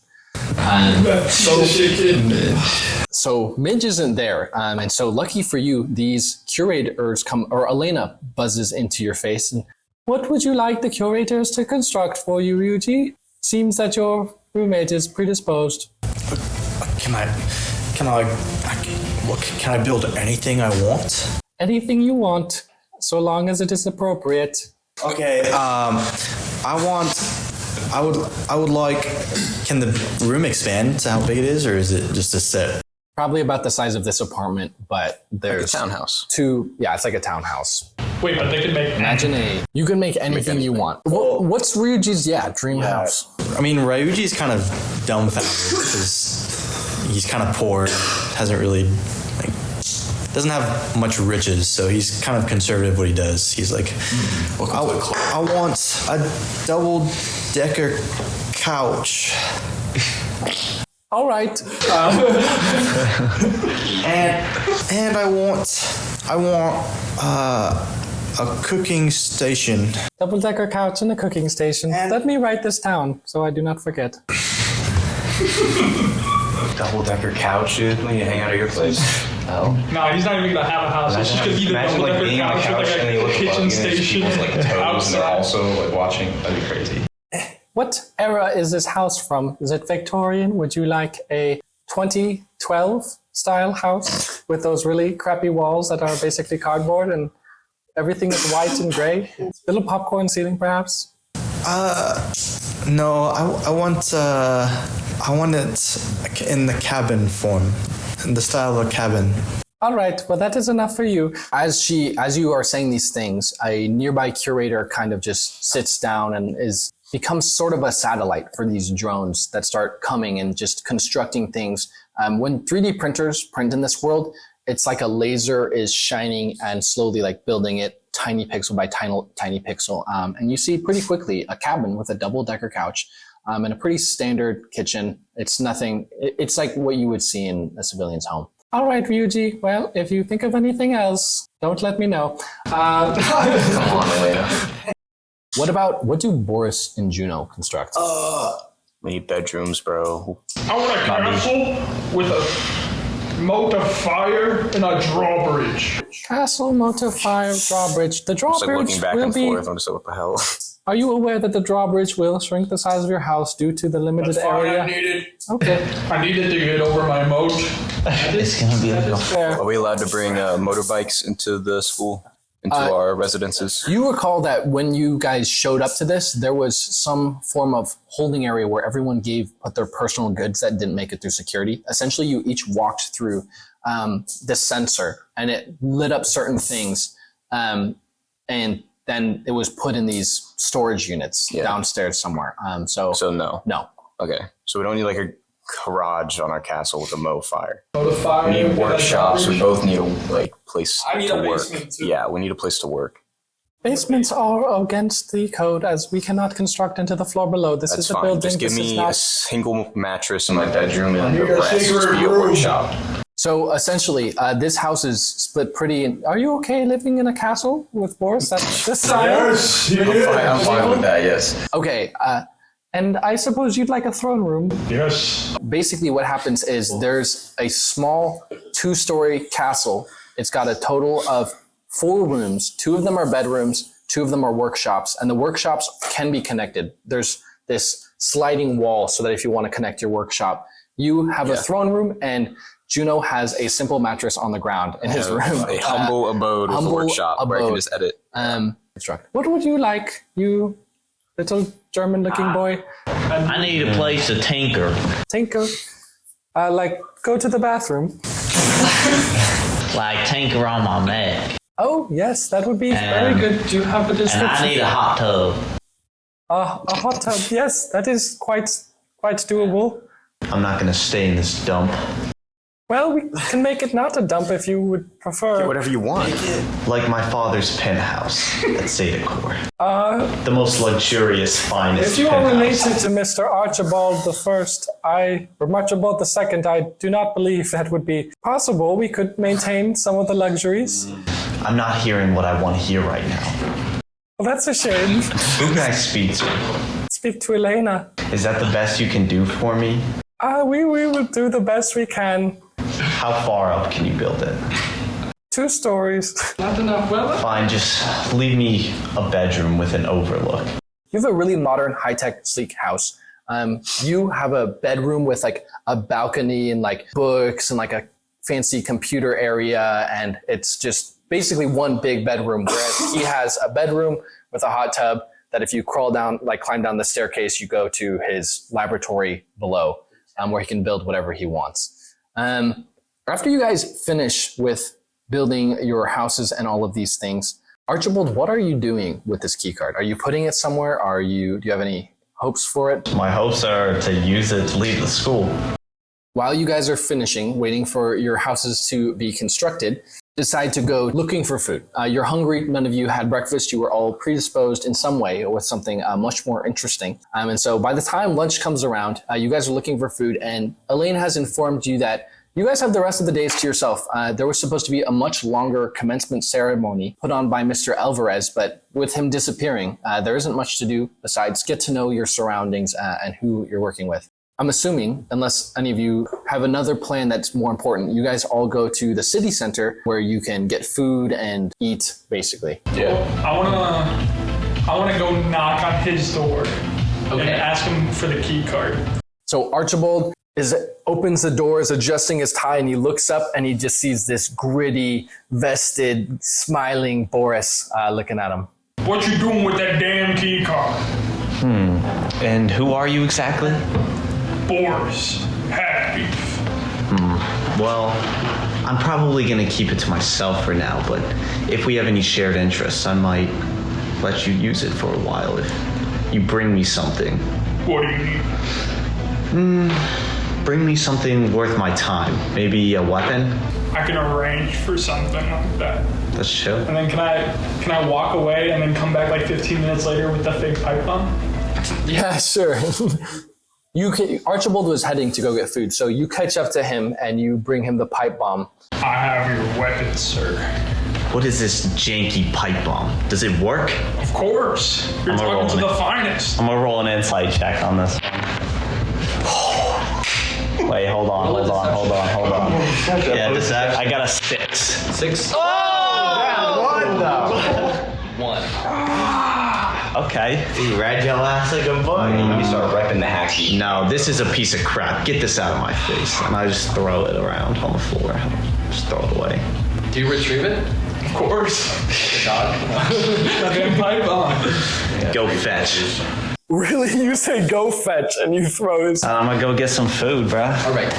So Midge isn't there. And so lucky for you, these curators come, or Elena buzzes into your face. And, what would you like the curators to construct for you, Ryuji? Seems that your roommate is predisposed. Can I build anything I want? Anything you want, so long as it is appropriate. Okay, I would like, can the room expand to how big it is, or is it just a set? Probably about the size of this apartment, but there's like a townhouse. It's like a townhouse. Wait, but they can make... You can make anything you want. What's Ryuji's, dream house? I mean, Ryuji's kind of dumbfounded because he's kind of poor, hasn't really, doesn't have much riches, so he's kind of conservative what he does. He's like, I want a double-decker couch. All right. And I want a cooking station. Double-decker couch and a cooking station. Let me write this down so I do not forget. Double-decker couch, dude. Let me hang out at your place. No, he's not even gonna have a house. It's just gonna be the double-decker couch with like a kitchen station toes, and they're also watching. That'd be crazy. What era is this house from? Is it Victorian? Would you like a 2012 style house with those really crappy walls that are basically cardboard and everything is white and gray? Little popcorn ceiling, perhaps? No, I want it in the cabin form, in the style of a cabin. All right, well, that is enough for you. As you are saying these things, a nearby curator kind of just sits down and becomes sort of a satellite for these drones that start coming and just constructing things. When 3D printers print in this world, it's like a laser is shining and slowly building it tiny pixel by tiny pixel. And you see pretty quickly a cabin with a double-decker couch and a pretty standard kitchen. It's nothing, it's like what you would see in a civilian's home. All right, Ryuji. Well, if you think of anything else, don't let me know. Come on, Elena. What do Boris and Juno construct? We need bedrooms, bro. I want a castle with a moat of fire and a drawbridge. Castle, moat of fire, drawbridge. The drawbridge looking back will and be... forth. I'm just like, what the hell? Are you aware that the drawbridge will shrink the size of your house due to the limited area? I needed. Okay. I needed to get over my moat. It's gonna be Are we allowed to bring motorbikes into the school? Into our residences? You recall that when you guys showed up to this, there was some form of holding area where everyone put their personal goods that didn't make it through security. Essentially, you each walked through the sensor and it lit up certain things. And then it was put in these storage units downstairs somewhere. So no. No. Okay. So we don't need a garage on our castle with a moat fire. We need workshops. We both need a place I need to a work. basement too. Yeah, we need a place to work. Basements are against the code as we cannot construct into the floor below. This That's is a fine. building. Just give this is me not... a single mattress in my bedroom and the rest just be a workshop. So essentially, this house is split pretty. Are you okay living in a castle with Boris at this time? Yes. I'm fine with that. Yes. Okay. And I suppose you'd like a throne room. Yes. Basically, what happens is there's a small 2-story castle. It's got a total of 4 rooms. 2 of them are bedrooms, 2 of them are workshops, and the workshops can be connected. There's this sliding wall so that if you want to connect your workshop, you have a throne room, and Juno has a simple mattress on the ground in his room. A humble abode with a workshop where I can just edit. What would you like, you little German-looking boy? I need a place to tinker. Tinker? Go to the bathroom. Like tinker on my neck. Oh, yes, that would be very good. Do you have a description? And I need a hot tub. A hot tub, yes, that is quite doable. I'm not gonna stay in this dump. Well, we can make it not a dump if you would prefer. Whatever you want. Like my father's penthouse at Sadacor. The most luxurious, finest If you are penthouse. related to Mr. Archibald or Archibald II, I do not believe that would be possible. We could maintain some of the luxuries. I'm not hearing what I want to hear right now. Well, that's a shame. Who can I speak to? Speak to Elena. Is that the best you can do for me? We will do the best we can. How far up can you build it? 2 stories. Not enough, well. Fine, just leave me a bedroom with an overlook. You have a really modern, high-tech, sleek house. You have a bedroom with like a balcony and like books and like a fancy computer area, and it's just basically one big bedroom, whereas he has a bedroom with a hot tub that if you climb down the staircase, you go to his laboratory below, where he can build whatever he wants. After you guys finish with building your houses and all of these things, Archibald, what are you doing with this key card? Are you putting it somewhere? Do you have any hopes for it? My hopes are to use it to leave the school. While you guys are finishing, waiting for your houses to be constructed, decide to go looking for food. You're hungry. None of you had breakfast. You were all predisposed in some way with something much more interesting. And so by the time lunch comes around, you guys are looking for food, and Elaine has informed you that you guys have the rest of the days to yourself. There was supposed to be a much longer commencement ceremony put on by Mr. Elverez, but with him disappearing, there isn't much to do besides get to know your surroundings and who you're working with. I'm assuming, unless any of you have another plan that's more important, you guys all go to the city center where you can get food and eat, basically. Yeah. I wanna go knock on his door and ask him for the key card. So Archibald opens the door, is adjusting his tie, and he looks up and he just sees this gritty, vested, smiling Boris looking at him. What you doing with that damn key card? And who are you exactly? Boris, hack beef. Well, I'm probably gonna keep it to myself for now, but if we have any shared interests, I might let you use it for a while if you bring me something. What do you need? Bring me something worth my time. Maybe a weapon? I can arrange for something like that. That's chill. And then can I walk away and then come back like 15 minutes later with the fake pipe bomb? Yeah, sure. Archibald was heading to go get food, so you catch up to him and you bring him the pipe bomb. I have your weapon, sir. What is this janky pipe bomb? Does it work? Of course. You're talking to the finest. I'm gonna roll an insight check on this. Wait, hold on. Yeah, deception. I got a 6. 6? Oh! What the? 1. Okay. You read your ass like a boy. You start repping the hacky. No, this is a piece of crap. Get this out of my face. And I just throw it around on the floor. Just throw it away. Do you retrieve it? Of course. The dog? Fucking pipe bomb. Yeah. Go fetch. Really? You say go fetch and you throw his... I'm gonna go get some food, bruh. All right.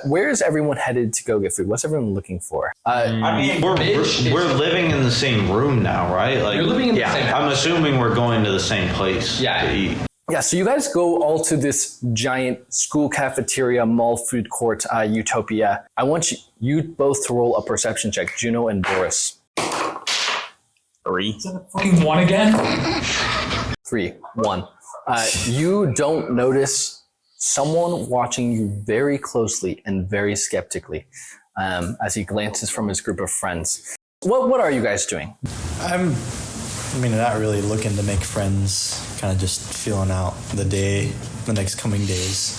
Where is everyone headed to go get food? What's everyone looking for? I mean, we're living in the same room now, right? Like, you're living in the same house. I'm assuming we're going to the same place to eat. Yeah, so you guys go all to this giant school cafeteria, mall food court, utopia. I want you both to roll a perception check, Juno and Boris. 3. Fucking 1 again? 3, 1. You don't notice someone watching you very closely and very skeptically as he glances from his group of friends. What are you guys doing? I'm not really looking to make friends, kind of just feeling out the next coming days.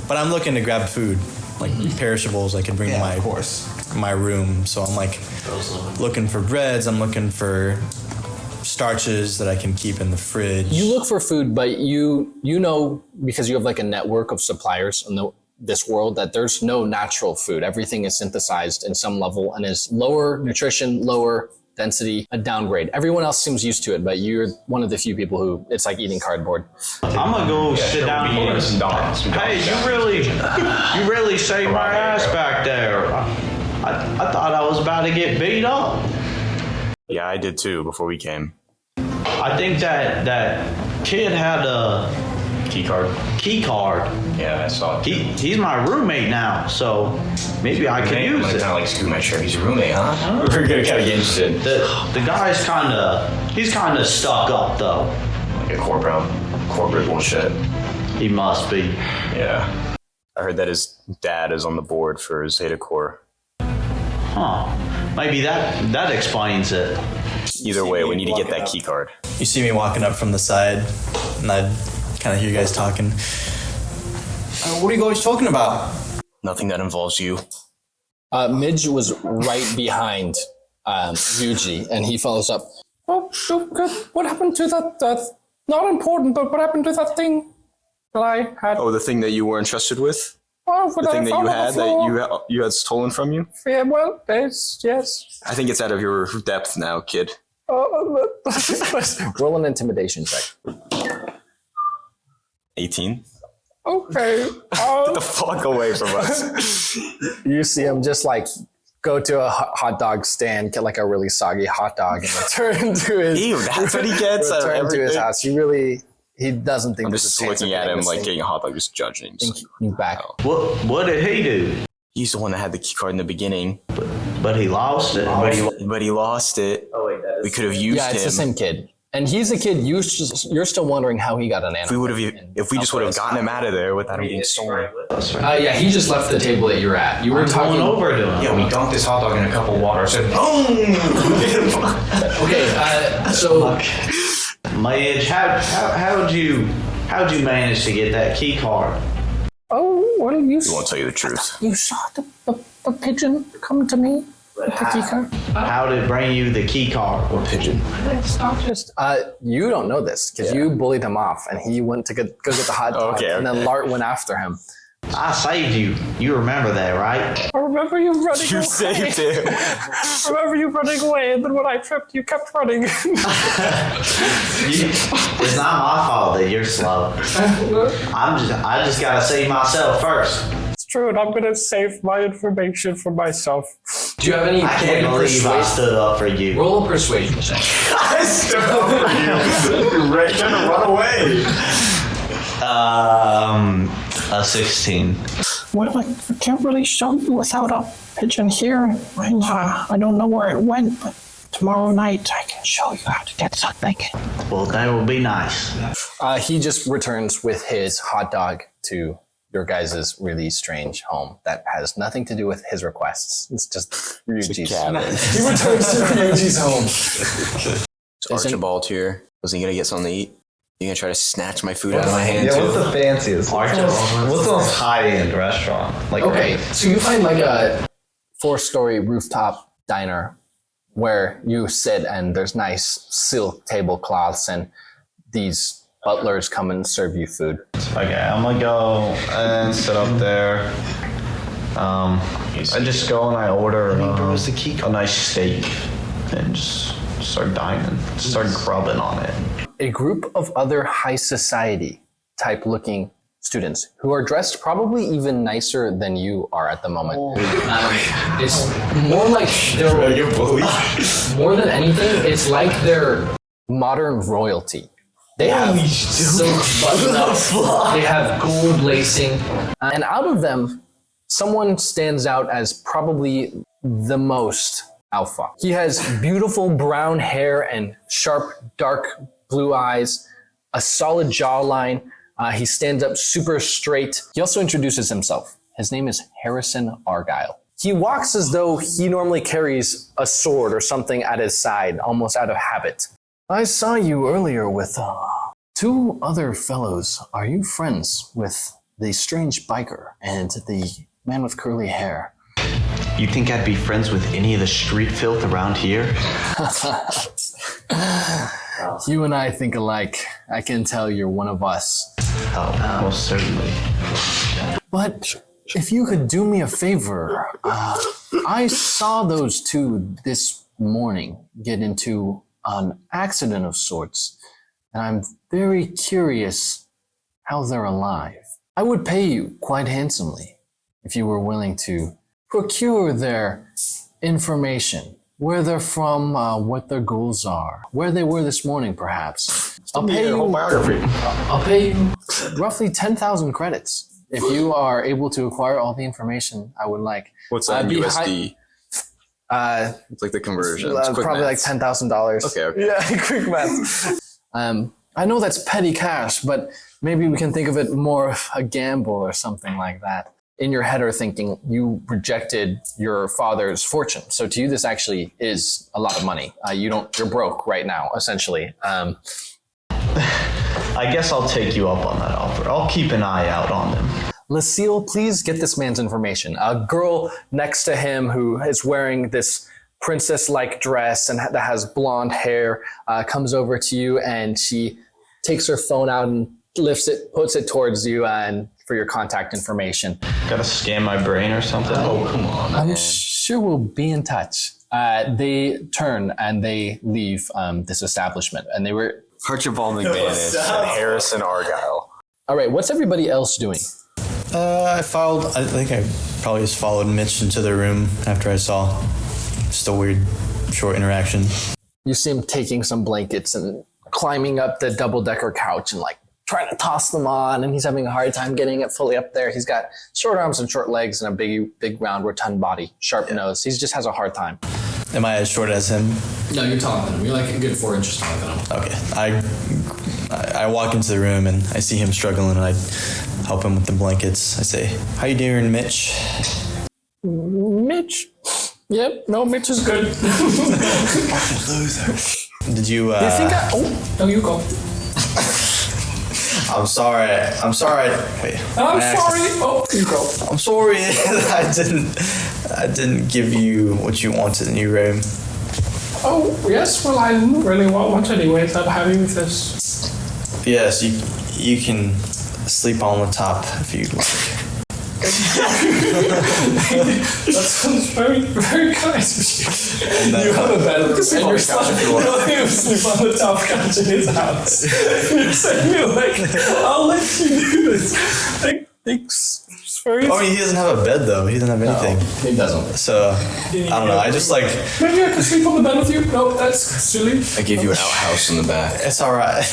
But I'm looking to grab food, like perishables I can bring to my my room. So I'm like looking for breads. I'm looking for starches that I can keep in the fridge. You look for food, but you know, because you have like a network of suppliers in this world, that there's no natural food. Everything is synthesized in some level and is lower nutrition, lower density, a downgrade. Everyone else seems used to it, but you're one of the few people who it's like eating cardboard. I'm gonna go sit down here. Hey, you really saved my ass back there. I thought I was about to get beat up. Yeah, I did too before we came. I think that kid had a key card. Yeah, I saw it. He's my roommate now, so maybe I could use it. Kind of like scoot my shirt. He's your roommate, huh? We're gonna kind of get interested. The guy's he's kind of stuck up though. Like a corporate bullshit. He must be. Yeah. I heard that his dad is on the board for Zeta Corps. Huh. Maybe that explains it. Either way, we need to get that key card. You see me walking up from the side, and I kind of hear you guys talking. What are you guys talking about? Nothing that involves you. Midge was right behind Yuji, and he follows up. Oh, what happened to that? Not important, but what happened to that thing that I had? Oh, the thing that you were entrusted with? Oh, the thing that you had that you had stolen from you? Yeah, well, yes. I think it's out of your depth now, kid. Roll an intimidation check. 18. Okay. Get the fuck away from us. You see him just like go to a hot dog stand, get like a really soggy hot dog, and return to his. Ew, that's what he gets. Return to his house. He doesn't think. I'm just looking at him like getting a hot dog, just judging. He's back. What did he do? He's the one that had the key card in the beginning, but he lost it. But he lost it. Oh wait, we could have used him. Yeah, it's the same kid. And he's a kid. You're still wondering how he got an animal. If we just would have gotten him out of there without him getting stolen. Yeah, he just left the table that you're at. You were talking over to him. Yeah, we dunked this hot dog in a cup of water. Said boom. Okay, so Midge, how'd you manage to get that key card? Oh, well, We won't tell you the truth. You saw the pigeon come to me with the key card. How did it bring you the key card? Or pigeon? It's not just. You don't know this because you bullied him off, and he went to go get the hot dog, and then Lart went after him. I saved you. You remember that, right? I remember you running away. You saved him. I remember you running away, and then when I tripped, you kept running. It's not my fault that you're slow. I just gotta save myself first. It's true, and I'm gonna save my information for myself. do you have any? I can't believe I stood up for you. Roll a persuasion check. I stood up for you. You're ready to run away. A 16. Well, I can't really show you without a pigeon here. I don't know where it went, but tomorrow night I can show you how to get something. Well, that would be nice. He just returns with his hot dog to your guys' really strange home that has nothing to do with his requests. It's just Ryuji's. He returns to Ryuji's home. It's Archibald here. Was he gonna get something to eat? You gonna try to snatch my food out of my hand Yeah, too? what's the fanciest? What's the most high-end restaurant? Like, Okay, so you find like a 4-story rooftop diner where you sit and there's nice silk tablecloths and these butlers come and serve you food. Okay, I'm gonna go and sit up there. I just go and I order a nice steak and just start dining, start grubbing on it. A group of other high society type looking students who are dressed probably even nicer than you are at the moment. it's more like they're more than anything. It's like they're Modern royalty. They have silk button-ups. They have gold lacing, and out of them, someone stands out as probably the most alpha. He has beautiful brown hair and sharp, dark blue eyes, a solid jawline. He stands up super straight. He also introduces himself. His name is Harrison Argyle. He walks as though he normally carries a sword or something at his side, almost out of habit. I saw you earlier with 2 other fellows. Are you friends with the strange biker and the man with curly hair? You think I'd be friends with any of the street filth around here? You and I think alike. I can tell you're one of us. Oh, most certainly. But if you could do me a favor, I saw those two this morning get into an accident of sorts, and I'm very curious how they're alive. I would pay you quite handsomely if you were willing to procure their information, where they're from, what their goals are, where they were this morning, perhaps. I'll pay you roughly 10,000 credits if you are able to acquire all the information I would like. What's that in USD? It's like the conversion. Probably like $10,000. Okay. Yeah, quick math. I know that's petty cash, but maybe we can think of it more of a gamble or something like that. In your head are thinking you rejected your father's fortune. So to you, this actually is a lot of money. You're broke right now, essentially. I guess I'll take you up on that offer. I'll keep an eye out on them. Lucille, please get this man's information. A girl next to him who is wearing this princess-like dress and that has blonde hair comes over to you, and she takes her phone out and lifts it, puts it towards you, and for your contact information. Gotta scan my brain or something? Oh, come on. I'm sure we'll be in touch. They turn and they leave this establishment, and they were Archibald McManus and Harrison Argyle. All right, what's everybody else doing? I think I probably just followed Mitch into the room after I saw just a weird short interaction. You see him taking some blankets and climbing up the double-decker couch and like trying to toss them on, and he's having a hard time getting it fully up there. He's got short arms and short legs and a big round rotund body, sharp nose. He just has a hard time. Am I as short as him? No, you're taller than him. You're like a good 4 inches taller than him. Okay. I walk into the room and I see him struggling, and I help him with the blankets. I say, "How you doing, Mitch?" Mitch? Yep. No, Mitch is good. Loser. Did you? You think No, you go. I'm sorry. Wait. I'm sorry. Oh, you go. I'm sorry that I didn't give you what you wanted in your room. Oh, yes. Well, I didn't really want much anyway. I'm happy with this. Yes, you can sleep on the top if you'd like. That sounds very, very kind of you. You have a bed and you're sleep on the top couch in his house. You're saying, you're like, I'll let you do this. Like, thanks. Very he doesn't have a bed though. He doesn't have anything. No, he doesn't. So, I don't know. I just like... Maybe I can sleep on the bed with you? No, that's silly. I gave you an outhouse in the back. It's all right.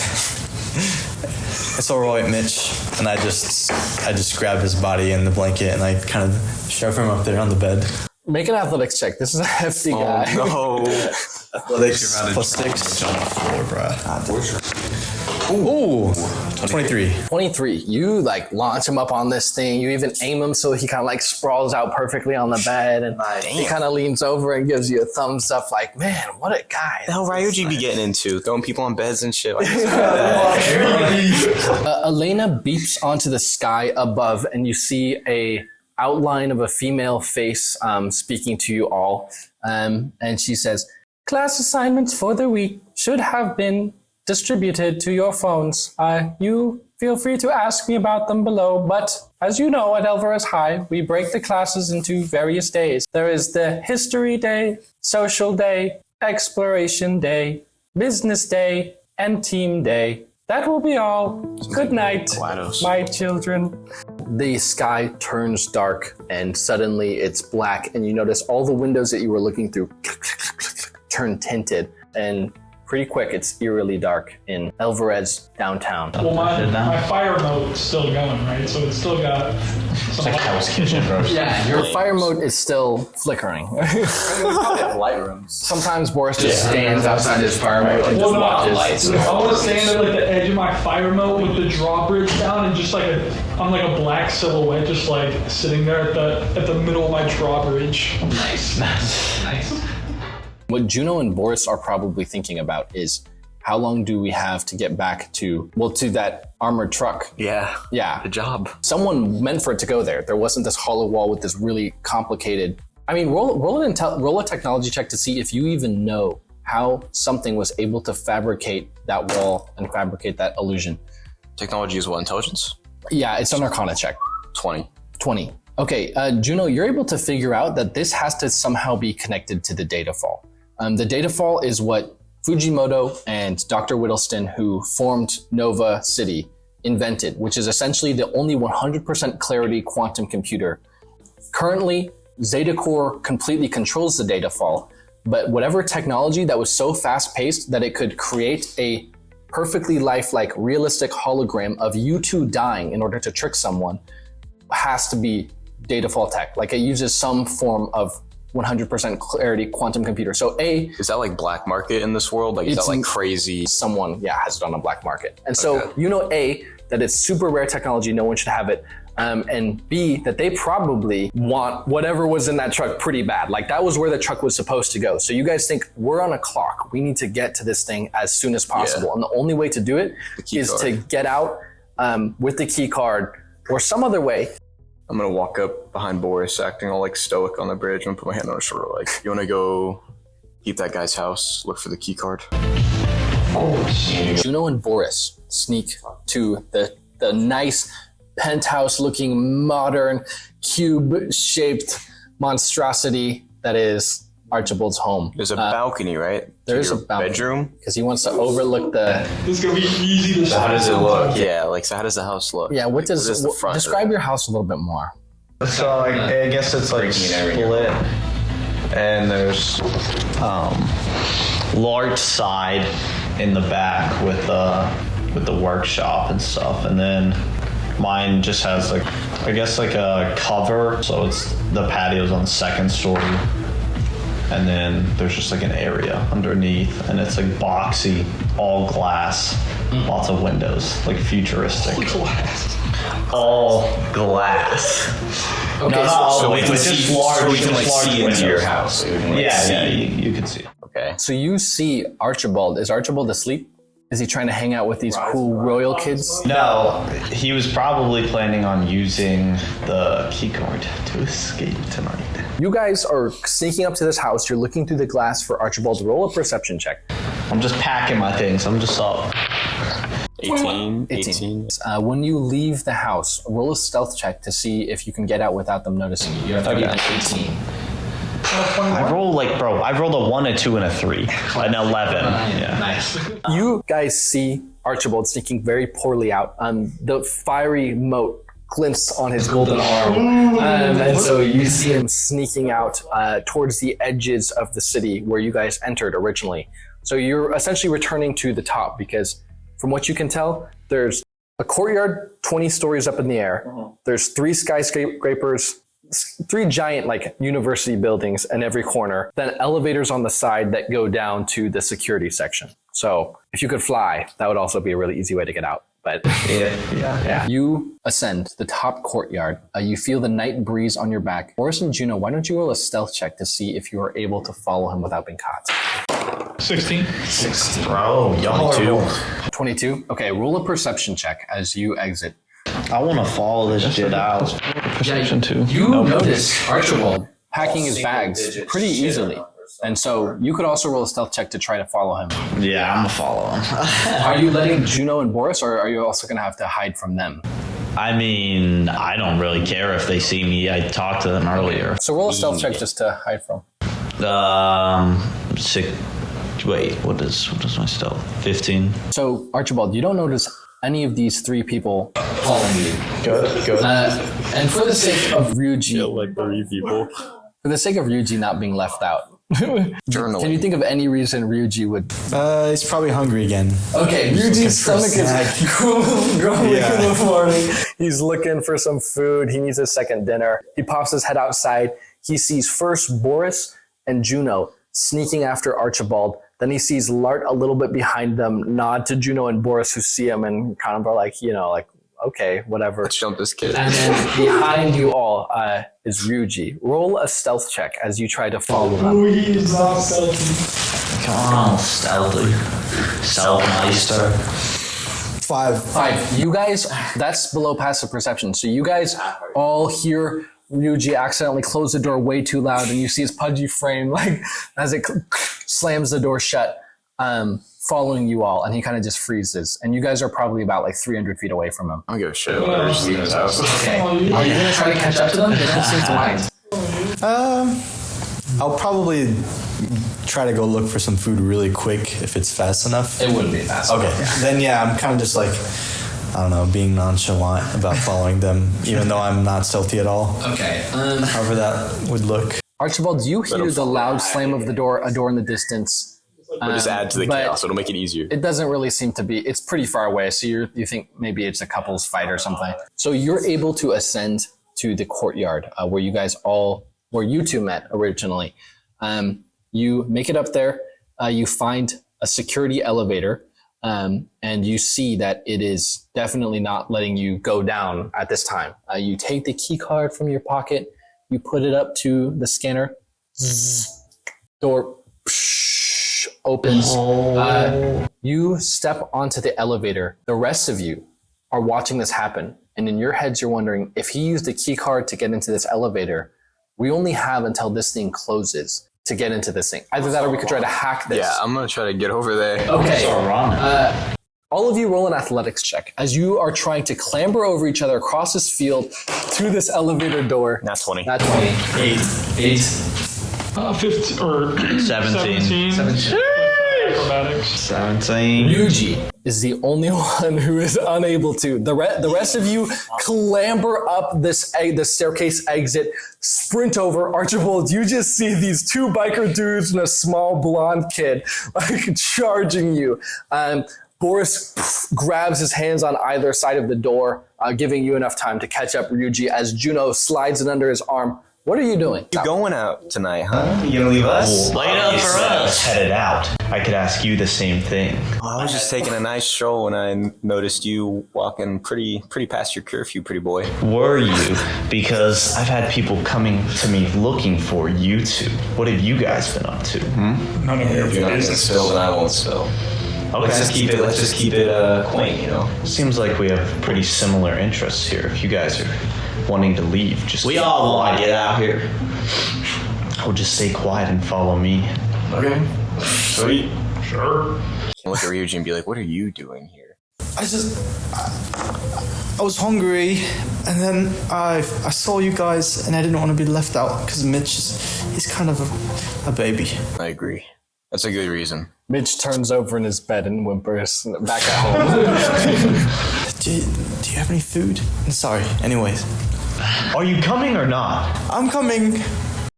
It's all right, Mitch. And I just grab his body in the blanket and I kind of shove him up there on the bed. Make an athletics check. This is a hefty guy. No. Athletics plus 6 on the floor, bro. Ooh, 23. 23. You like launch him up on this thing. You even aim him so he kind of like sprawls out perfectly on the bed, and he kind of leans over and gives you a thumbs up like, man, what a guy. The hell Ryuji be getting into? Throwing people on beds and shit. Like Elena beeps onto the sky above, and you see a outline of a female face speaking to you all. And she says, class assignments for the week should have been distributed to your phones. You feel free to ask me about them below, but as you know, at Elverez High, we break the classes into various days. There is the History Day, Social Day, Exploration Day, Business Day, and Team Day. That will be all. Good night, my children. The sky turns dark, and suddenly it's black, and you notice all the windows that you were looking through turn tinted, and pretty quick, it's eerily dark in Elverez downtown. Well, my fire mode is still going, right? So it's still got some like Hell's Kitchen, bro. Yeah, your fire mode is still flickering. We probably have light rooms. Sometimes Boris just stands outside his fire mode and just watches. I want to stand at like the edge of my fire mode with the drawbridge down and just like I'm like a black silhouette, just like sitting there at the middle of my drawbridge. Nice. What Juno and Boris are probably thinking about is, how long do we have to get back to that armored truck? Yeah. Yeah. The job. Someone meant for it to go there. There wasn't this hollow wall with this really complicated I mean, roll a technology check to see if you even know how something was able to fabricate that wall and fabricate that illusion. Technology is what, intelligence? Yeah, it's an Arcana check. 20. 20. Okay, Juno, you're able to figure out that this has to somehow be connected to the data fall. The data fall is what Fujimoto and Dr. Whittleston, who formed Nova City, invented, which is essentially the only 100% clarity quantum computer. Currently, Zeta Core completely controls the data fall, but whatever technology that was so fast-paced that it could create a perfectly lifelike, realistic hologram of you two dying in order to trick someone has to be data fall tech. Like, it uses some form of 100% clarity quantum computer. So is that like black market in this world? Like, is that like crazy? Someone, has it on a black market. And so you know, A, that it's super rare technology, no one should have it. And B, that they probably want whatever was in that truck pretty bad. Like, that was where the truck was supposed to go. So you guys think, we're on a clock. We need to get to this thing as soon as possible. Yeah. And the only way to do it is to get out with the key card or some other way. I'm gonna walk up behind Boris, acting all like stoic on the bridge, and put my hand on his shoulder, like, you wanna go keep that guy's house, look for the key card? Juno and Boris sneak to the nice penthouse-looking, modern, cube-shaped monstrosity that is Archibald's home. There's a balcony, right? There's a balcony. Bedroom? Because he wants to overlook the... This is gonna be easy to... So how does it look? Yeah, like, so how does the house look? Yeah, what does the front describe your house a little bit more. So, like, I guess it's like split, and there's large side in the back with the workshop and stuff, and then mine just has like, I guess, like a cover, so it's the patio's on the second story, and then there's just like an area underneath, and it's like boxy, all glass, lots of windows, like futuristic. All glass. Okay, so we can see, large, we can like see into your house. Yeah, you can see it. Okay. So you see Archibald. Is Archibald asleep? Is he trying to hang out with these cool royal kids? No, he was probably planning on using the keycard to escape tonight. You guys are sneaking up to this house. You're looking through the glass for Archibald. Roll a perception check. I'm just packing my things. I'm just up. 18. When you leave the house, roll a stealth check to see if you can get out without them noticing you. You have to be an 18. I rolled a 1, a 2, and a 3. An 11. Yeah. Nice. You guys see Archibald sneaking very poorly out. The fiery mote glints on his golden arm. And so you see him sneaking out towards the edges of the city where you guys entered originally. So you're essentially returning to the top because from what you can tell, there's a courtyard 20 stories up in the air. There's 3 skyscrapers, 3 giant like university buildings in every corner, then elevators on the side that go down to the security section. So if you could fly, that would also be a really easy way to get out. But yeah. You ascend the top courtyard. You feel the night breeze on your back. Boris and Juno, why don't you roll a stealth check to see if you are able to follow him without being caught? 16. Bro, 22? Okay, roll a perception check as you exit. I want to follow this shit out. Perception too. You notice Archibald packing his bags pretty easily. And so you could also roll a stealth check to try to follow him. Yeah, I'm going to follow him. Are you letting Juno and Boris, or are you also going to have to hide from them? I mean, I don't really care if they see me. I talked to them earlier. So roll a stealth check just to hide from. 6. Wait, what is my stealth? 15. So Archibald, you don't notice any of these 3 people following you. Good. And for the sake of Ryuji, like 3 people. For the sake of Ryuji not being left out, can you think of any reason Ryuji would? He's probably hungry again. Okay, Ryuji's stomach is growling in the morning. He's looking for some food. He needs a second dinner. He pops his head outside. He sees first Boris and Juno sneaking after Archibald. Then he sees Lart a little bit behind them, nod to Juno and Boris, who see him and kind of are like, okay, whatever. Let's jump this kid. And then behind you all is Ryuji. Roll a stealth check as you try to follow them. Oh, he's not stealthy. Come on, stealthy. Stealthmeister. 5. You guys, that's below passive perception. So you guys all hear Ryuji accidentally closed the door way too loud, and you see his pudgy frame like as it slams the door shut, following you all, and he kind of just freezes. And you guys are probably about like 300 feet away from him. I don't give a shit. Whatever. Just leave his house. Okay. Are you gonna try to catch up to them? They don't seem to mind. I'll probably try to go look for some food really quick if it's fast enough. It wouldn't be fast Okay. enough. Then yeah, I'm kind of just like, I don't know, being nonchalant about following them, even though I'm not stealthy at all. Okay. However that would look. Archibald, you hear the loud slam of a door in the distance. We'll just add to the but chaos. It'll make it easier. It doesn't really seem to be. It's pretty far away, so you think maybe it's a couple's fight or something. So you're able to ascend to the courtyard where you two met originally. You make it up there. You find a security elevator, and you see that it is definitely not letting you go down at this time. You take the key card from your pocket. You put it up to the scanner. Door opens. You step onto the elevator. The rest of you are watching this happen. And in your heads, you're wondering, if he used a key card to get into this elevator, we only have until this thing closes to get into this thing. Either that or we could try to hack this. Yeah, I'm going to try to get over there. Okay. All of you roll an athletics check as you are trying to clamber over each other across this field to this elevator door. Not 20. Not 20. 8. 15 or 17. 17. Acrobatics. 17. Ryuji is the only one who is unable to. The rest of you clamber up the staircase exit, sprint over. Archibald, you just see these two biker dudes and a small blonde kid like charging you. Boris grabs his hands on either side of the door, giving you enough time to catch up Ryuji as Juno slides it under his arm. What are you doing? You going out tonight, huh? You gonna leave us? Light up for us. Headed out. I could ask you the same thing. Well, I was just taking a nice stroll when I noticed you walking pretty past your curfew, pretty boy. Were you? Because I've had people coming to me looking for you two. What have you guys been up to? None of your If you're not gonna business. spill, then I won't spill. Okay. Let's just keep it quaint, you know. Seems like we have pretty similar interests here. If you guys are wanting to leave, just We all want to get out here. I'll just stay quiet and follow me. Okay. Sweet. Sure. Look at Ryuji and be like, what are you doing here? I was hungry, and then I saw you guys, and I didn't want to be left out because Mitch he's kind of a baby. I agree. That's a good reason. Mitch turns over in his bed and whimpers back at home. Do you have any food? Sorry. Anyways, Are you coming or not? I'm coming.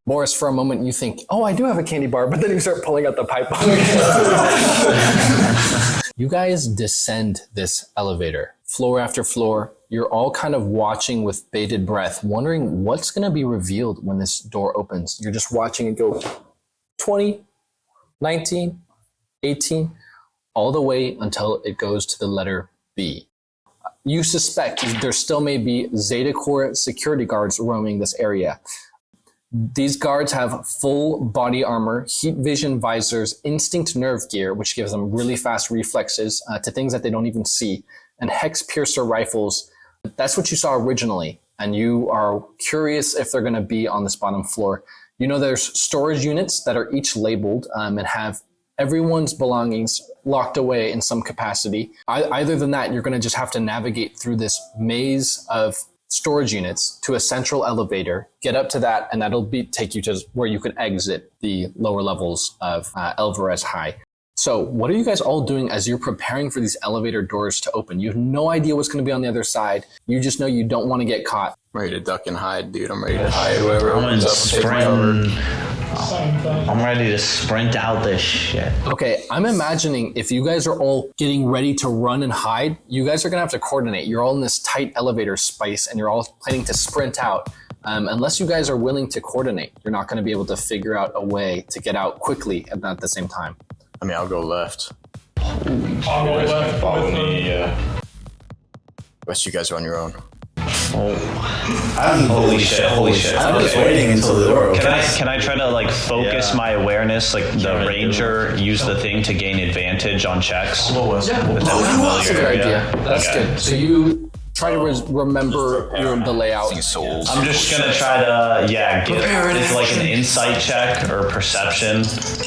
Boris, for a moment, you think, oh, I do have a candy bar, but then you start pulling out the pipe. You guys descend this elevator, floor after floor. You're all kind of watching with bated breath, wondering what's going to be revealed when this door opens. You're just watching it go 20, 19, 18, all the way until it goes to the letter B. You suspect there still may be Zeta Corps security guards roaming this area. These guards have full body armor, heat vision visors, instinct nerve gear, which gives them really fast reflexes to things that they don't even see, and hex piercer rifles. That's what you saw originally, and you are curious if they're going to be on this bottom floor. You know there's storage units that are each labeled and have everyone's belongings locked away in some capacity. Either than that, you're going to just have to navigate through this maze of storage units to a central elevator, get up to that, and that'll take you to where you can exit the lower levels of Elverez High. So what are you guys all doing as you're preparing for these elevator doors to open? You have no idea what's going to be on the other side. You just know you don't want to get caught. I'm ready to duck and hide, dude. I'm ready to hide whoever. I'm opens up and takes my cover. sprint. I'm ready to sprint out this shit. Okay, I'm imagining if you guys are all getting ready to run and hide, you guys are going to have to coordinate. You're all in this tight elevator space and you're all planning to sprint out. Unless you guys are willing to coordinate, you're not going to be able to figure out a way to get out quickly and at the same time. I mean, I'll go left. I'll go left. Follow me, The rest of you guys are on your own. Holy shit. I'm just waiting until the door opens. Can I try to focus my awareness, the ranger use the thing to gain advantage on checks? That's a good idea. That's good. So you try to remember the layout. I'm just gonna try to get it's like an insight check or perception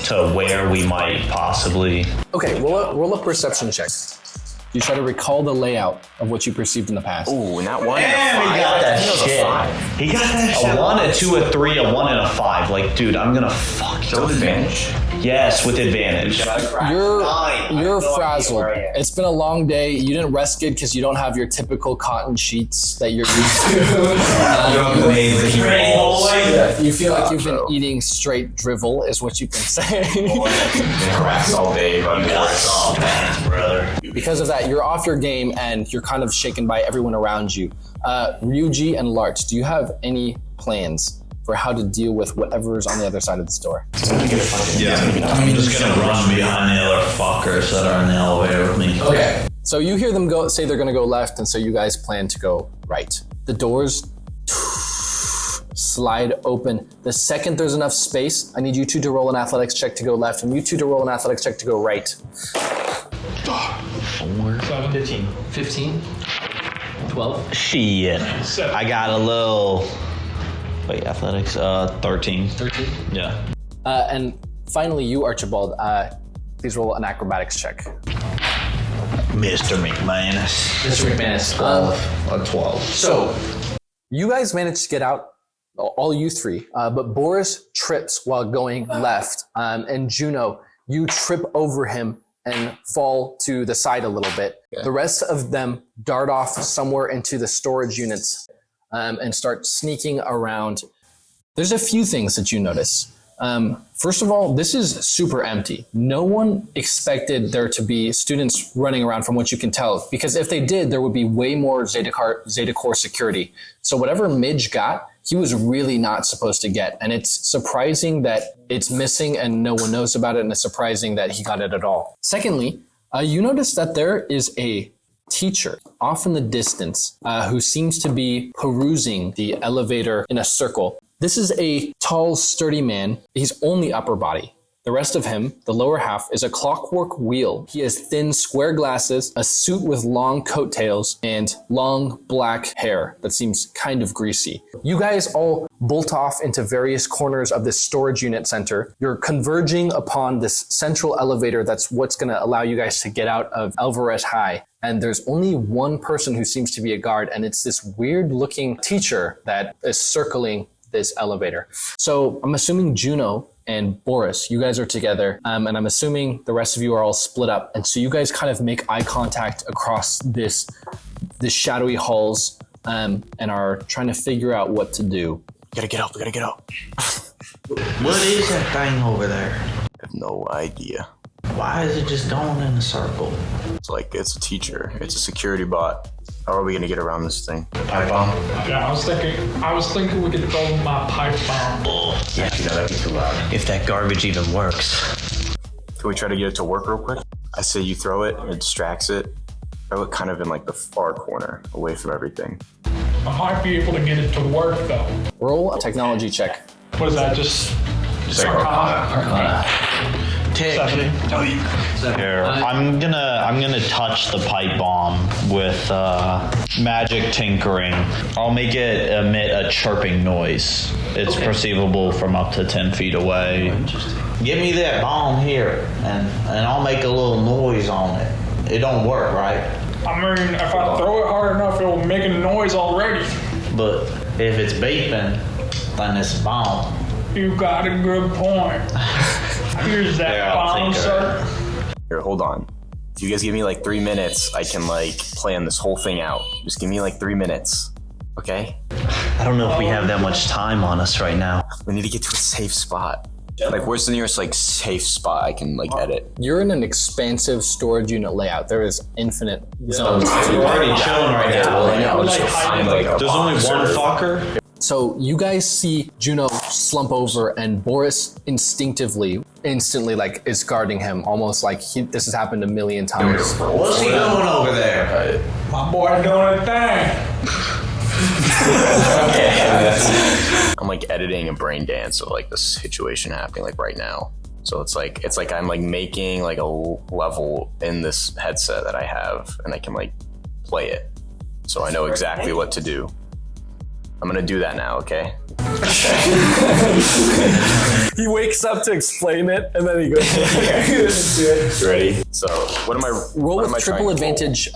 to where we might possibly. Okay, roll a perception check. You try to recall the layout of what you perceived in the past. Ooh, not one. Damn, he got that shit. He got that shit. A 1, a 2, a 3, a 1, and a 5. Like, dude, I'm gonna fuck. So with advantage? Yes, with advantage. You're frazzled. It's been a long day. You didn't rest good because you don't have your typical cotton sheets that you're used to. You feel like you've been eating straight drivel, is what you've been saying. all day, brother. Because of that, you're off your game and you're kind of shaken by everyone around you. Ryuji and Lart, do you have any plans for how to deal with whatever's on the other side of the store? Yeah, I'm just gonna run behind the other fuckers that are in the elevator with me. Okay. So you hear them say they're gonna go left, and so you guys plan to go right. The doors slide open. The second there's enough space, I need you two to roll an athletics check to go left, and you two to roll an athletics check to go right. 4, 7, 15, 12. Shit. I got a little. Wait, athletics. 13. 13. Yeah. And finally, you, Archibald. Please roll an acrobatics check. Mr. McManus. Mr. McManus. 12. So, you guys managed to get out, all you three, but Boris trips while going left, and Juno, you trip over him and fall to the side a little bit. Yeah. The rest of them dart off somewhere into the storage units and start sneaking around. There's a few things that you notice. First of all, this is super empty. No one expected there to be students running around from what you can tell, because if they did, there would be way more Zeta Core security. So whatever Midge got, he was really not supposed to get. And it's surprising that it's missing and no one knows about it, and it's surprising that he got it at all. Secondly, you notice that there is a teacher off in the distance who seems to be perusing the elevator in a circle. This is a tall, sturdy man. He's only upper body. The rest of him, the lower half, is a clockwork wheel. He has thin, square glasses, a suit with long coattails, and long black hair that seems kind of greasy. You guys all bolt off into various corners of this storage unit center. You're converging upon this central elevator that's what's going to allow you guys to get out of Elverez High. And there's only one person who seems to be a guard, and it's this weird-looking teacher that is circling this elevator. So I'm assuming Juno and Boris, you guys are together, and I'm assuming the rest of you are all split up. And so you guys kind of make eye contact across this shadowy halls and are trying to figure out what to do. We gotta get up. What is that thing over there? I have no idea. Why is it just going in a circle? It's a teacher. It's a security bot. How are we gonna get around this thing? Pipe bomb? Yeah, I was thinking we could throw my pipe bomb. Yeah, that'd be too loud. If that garbage even works. Can we try to get it to work real quick? I say you throw it, it distracts it. Throw it kind of in the far corner, away from everything. I might be able to get it to work though. Roll a technology check. What is that? Just Arcana. Here, I'm gonna touch the pipe bomb with magic tinkering. I'll make it emit a chirping noise. It's perceivable from up to 10 feet away. Give me that bomb here, and I'll make a little noise on it. It don't work, right? I mean, if I throw it hard enough, it'll make a noise already. But if it's beeping, then it's a bomb. You got a good point. Here's that bomb, sir. Here, hold on. If you guys give me 3 minutes, I can plan this whole thing out. Just give me 3 minutes, okay? I don't know if we have that much time on us right now. We need to get to a safe spot. Where's the nearest safe spot I can edit? You're in an expansive storage unit layout. There is infinite zones. We're already chilling right now. There's only one fucker. So you guys see Juno slump over, and Boris instantly is guarding him, almost like this has happened a million times. What's he doing over there? My boy doing a thing. I'm editing a brain dance of the situation happening right now. So it's like I'm making a level in this headset that I have, and I can play it. so I know exactly what to do. I'm gonna do that now, okay? He wakes up to explain it, and then he goes. Ready? So, what am I? Roll what am with I triple trying to roll? advantage.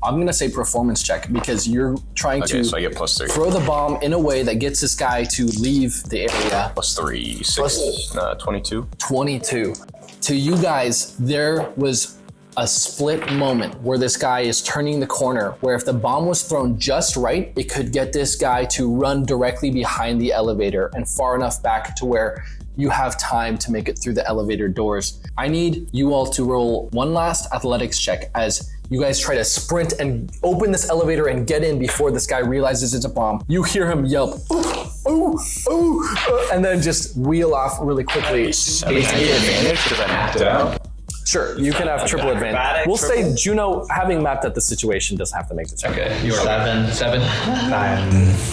I'm gonna say performance check because you're trying Okay, to so I get +3. throw the bomb in a way that gets this guy to leave the area. +3, 6, Plus- 22. 22. To you guys, there was a split moment where this guy is turning the corner, where if the bomb was thrown just right, it could get this guy to run directly behind the elevator and far enough back to where you have time to make it through the elevator doors. I need you all to roll one last athletics check as you guys try to sprint and open this elevator and get in before this guy realizes it's a bomb. You hear him yelp, "Ooh, ooh, ooh," and then just wheel off really quickly. Advantage because I mapped it out. Sure, you can have triple advantage. We'll say Juno, having mapped out the situation, doesn't have to make the check. Okay, you are 7,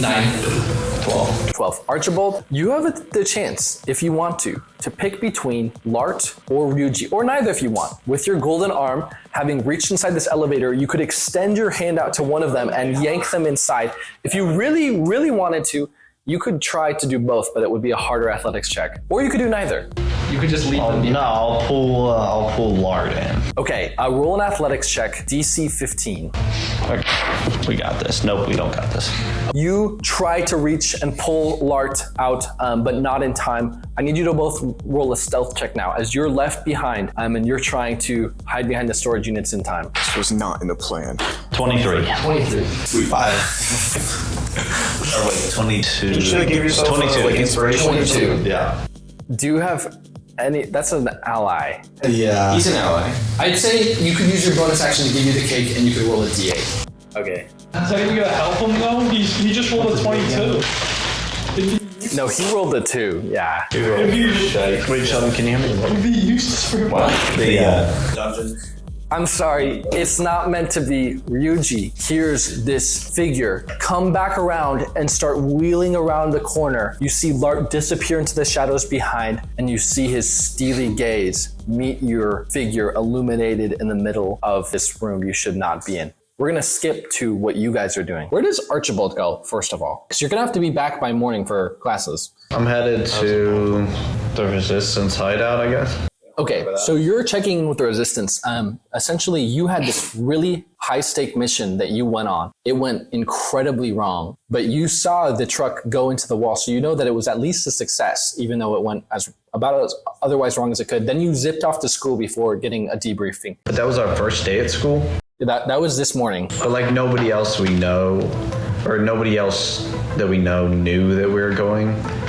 9, 12. 12. Archibald, you have the chance, if you want to pick between Lart or Ryuji, or neither if you want. With your golden arm, having reached inside this elevator, you could extend your hand out to one of them and yank them inside. If you really, really wanted to, you could try to do both, but it would be a harder athletics check. Or you could do neither. You could just leave them. No, I'll pull Lard in. Okay, roll an athletics check, DC 15. Okay, we got this. Nope, we don't got this. You try to reach and pull Lart out, but not in time. I need you to both roll a stealth check now, as you're left behind, and you're trying to hide behind the storage units in time. This was not in the plan. 23. 5. Or wait, 22. You should give yourself 22. like inspiration. 22. Yeah. Do you have any? That's an ally. Yeah. He's an ally. I'd say you could use your bonus action to give you the cake and you could roll a d8. Okay. Is that even gonna help him though? He just rolled a 22. No, he rolled a 2. Yeah. Wait, Sheldon, can you hear me? It would be useless for him. The dungeon. I'm sorry, it's not meant to be. Ryuji hears this figure come back around and start wheeling around the corner. You see Lart disappear into the shadows behind, and you see his steely gaze meet your figure illuminated in the middle of this room you should not be in. We're gonna skip to what you guys are doing. Where does Archibald go, first of all? Because you're gonna have to be back by morning for classes. I'm headed to the Resistance hideout, I guess. Okay, so you're checking in with the Resistance. Essentially, you had this really high-stake mission that you went on. It went incredibly wrong, but you saw the truck go into the wall, so you know that it was at least a success, even though it went about as otherwise wrong as it could. Then you zipped off to school before getting a debriefing. But that was our first day at school. That was this morning. But like nobody else we know, or nobody else that we know knew that we were going,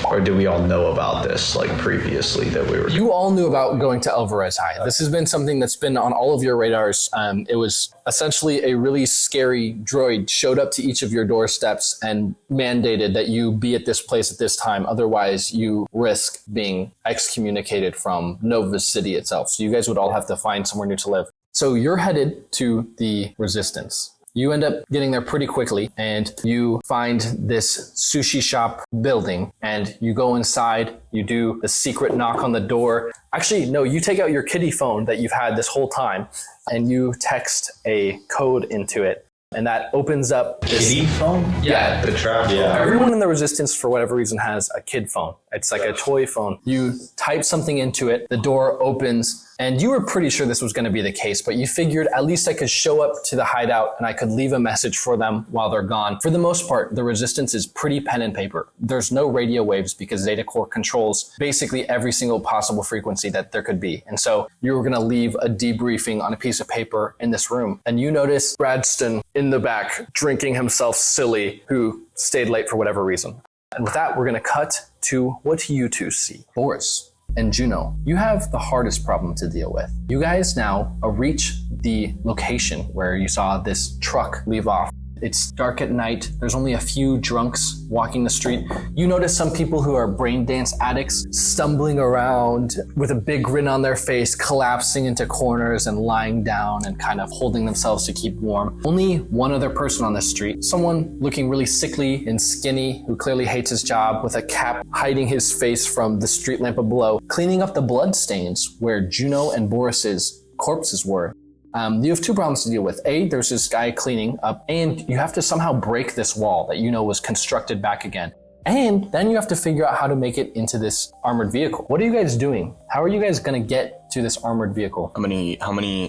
or do we all know about this like previously that we were? You all knew about going to Elverez High. This has been something that's been on all of your radars. It was essentially a really scary droid showed up to each of your doorsteps and mandated that you be at this place at this time. Otherwise, you risk being excommunicated from Nova City itself. So you guys would all have to find somewhere new to live. So you're headed to the Resistance. You end up getting there pretty quickly, and you find this sushi shop building, and you go inside, you do the secret knock on the door. Actually, no, you take out your kiddie phone that you've had this whole time, and you text a code into it. And that opens up this Kiddie phone? Yeah. The trap. Yeah. Everyone in the Resistance, for whatever reason, has a kid phone. It's like a toy phone. You type something into it, the door opens, and you were pretty sure this was going to be the case, but you figured at least I could show up to the hideout and I could leave a message for them while they're gone. For the most part, the Resistance is pretty pen and paper. There's no radio waves because Zeta Core controls basically every single possible frequency that there could be. And so you were going to leave a debriefing on a piece of paper in this room. And you notice Bradston in the back drinking himself silly, who stayed late for whatever reason. And with that, we're going to cut to what you two see. Boris and Juno, you have the hardest problem to deal with. You guys now reach the location where you saw this truck leave off. It's dark at night. There's only a few drunks walking the street. You notice some people who are brain dance addicts stumbling around with a big grin on their face, collapsing into corners and lying down and kind of holding themselves to keep warm. Only one other person on the street, someone looking really sickly and skinny, who clearly hates his job, with a cap hiding his face from the street lamp below, cleaning up the blood stains where Juno and Boris's corpses were. You have two problems to deal with. A, there's this guy cleaning up, and you have to somehow break this wall that you know was constructed back again. And then you have to figure out how to make it into this armored vehicle. What are you guys doing? How are you guys gonna get to this armored vehicle? How many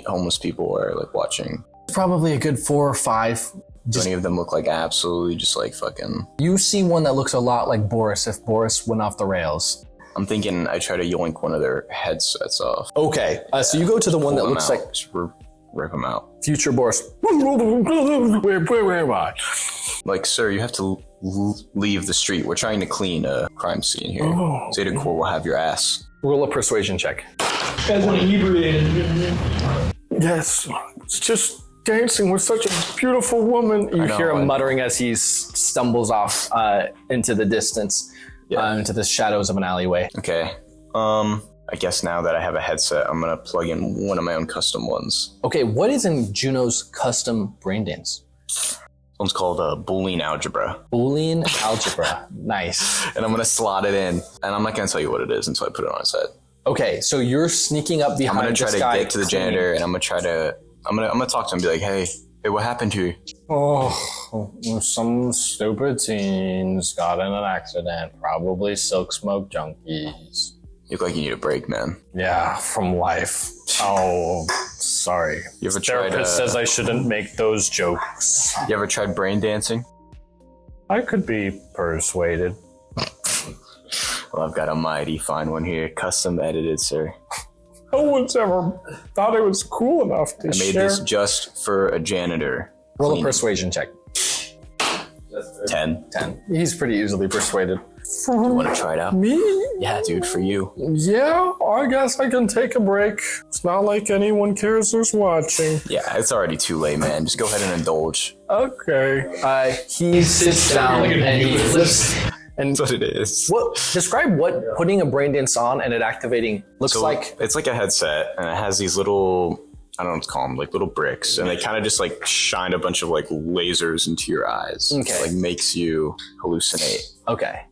homeless people are like watching? Probably a good 4 or 5. Do any of them look like absolutely just like fucking? You see one that looks a lot like Boris if Boris went off the rails. I'm thinking I try to yoink one of their headsets off. Okay, so you go to the one that looks like... Just rip them out. Future Boris. Where am I? Like, sir, you have to leave the street. We're trying to clean a crime scene here. Oh. Zeta Core will have your ass. Roll a persuasion check. As an inebriated. Yes, it's just dancing with such a beautiful woman. You hear him muttering as he stumbles off into the distance, into the shadows of an alleyway. Okay. I guess now that I have a headset, I'm gonna plug in one of my own custom ones. Okay, what is in Juno's custom brain dance? One's called Boolean algebra. Boolean algebra, nice. And I'm gonna slot it in, and I'm not gonna tell you what it is until I put it on his head. Okay, so you're sneaking up behind. I'm gonna try this to guy get to the janitor, and I'm gonna talk to him and be like, hey, what happened to you? Oh, some stupid teens got in an accident. Probably silk smoke junkies. You look like you need a break, man. Yeah, from life. Oh, sorry. You ever tried? Therapist says I shouldn't make those jokes. You ever tried brain dancing? I could be persuaded. Well, I've got a mighty fine one here, custom edited, sir. No one's ever thought it was cool enough to I made this just for a janitor. Roll a persuasion check. 10. He's pretty easily persuaded. You want to try it out? Me? Yeah, dude, for you. Yeah, I guess I can take a break. It's not like anyone cares who's watching. Yeah, it's already too late, man. Just go ahead and indulge. Okay. He sits down and he flips. And that's what it is. Describe what putting a brain dance on and it activating looks like. It's like a headset, and it has these little, I don't know what to call them, like little bricks, and they kind of just like shine a bunch of like lasers into your eyes. Okay. It, like makes you hallucinate. Okay.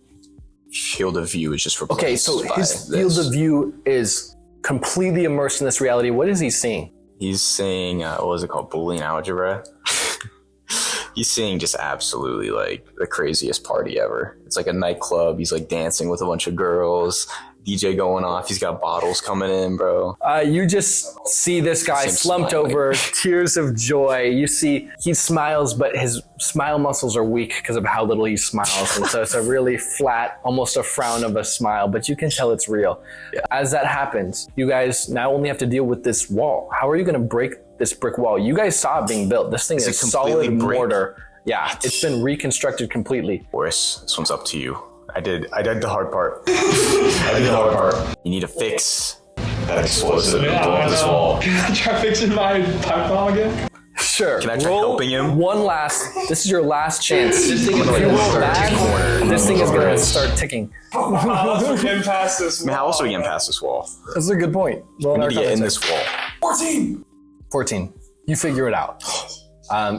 Field of view is just replaced. Okay, so his field of view is completely immersed in this reality. What is he seeing? He's seeing, what was it called? Boolean algebra. He's seeing just absolutely like the craziest party ever. It's like a nightclub. He's like dancing with a bunch of girls. DJ going off. He's got bottles coming in, bro. You just see this guy slumped over, tears of joy. You see he smiles, but his smile muscles are weak because of how little he smiles. And so it's a really flat, almost a frown of a smile, but you can tell it's real. Yeah. As that happens, you guys now only have to deal with this wall. How are you going to break this brick wall? You guys saw it being built. This thing is solid mortar. Yeah, it's been reconstructed completely. Boris, this one's up to you. I did the hard part. You need to fix that explosive on this wall. Can I try fixing my pipe bomb again? Sure. Can I try helping him? This is your last chance. If you roll bad, this thing is going to start ticking. How else are we getting past this wall? How else are we getting past this wall? That's a good point. We need to get in this wall. 14. You figure it out.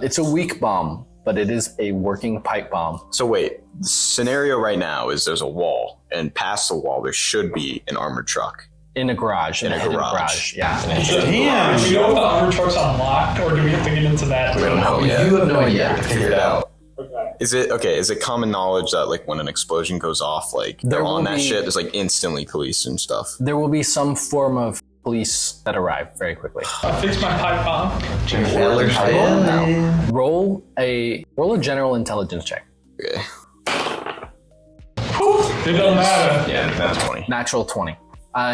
It's a weak bomb, but it is a working pipe bomb. So wait, the scenario right now is there's a wall, and past the wall there should be an armored truck. In a garage. In a garage. Yeah. Damn. Do we know if the armored truck's unlocked, or do we have to get into that? We don't know yet. You have no idea. Figure it out. Okay. Is it common knowledge that like when an explosion goes off, like they're on that shit, there's like instantly police and stuff? There will be some form of police that arrive very quickly. I fixed my pipe bomb. Roll a general intelligence check. Okay. It doesn't matter. Yeah, that's 20. Natural 20.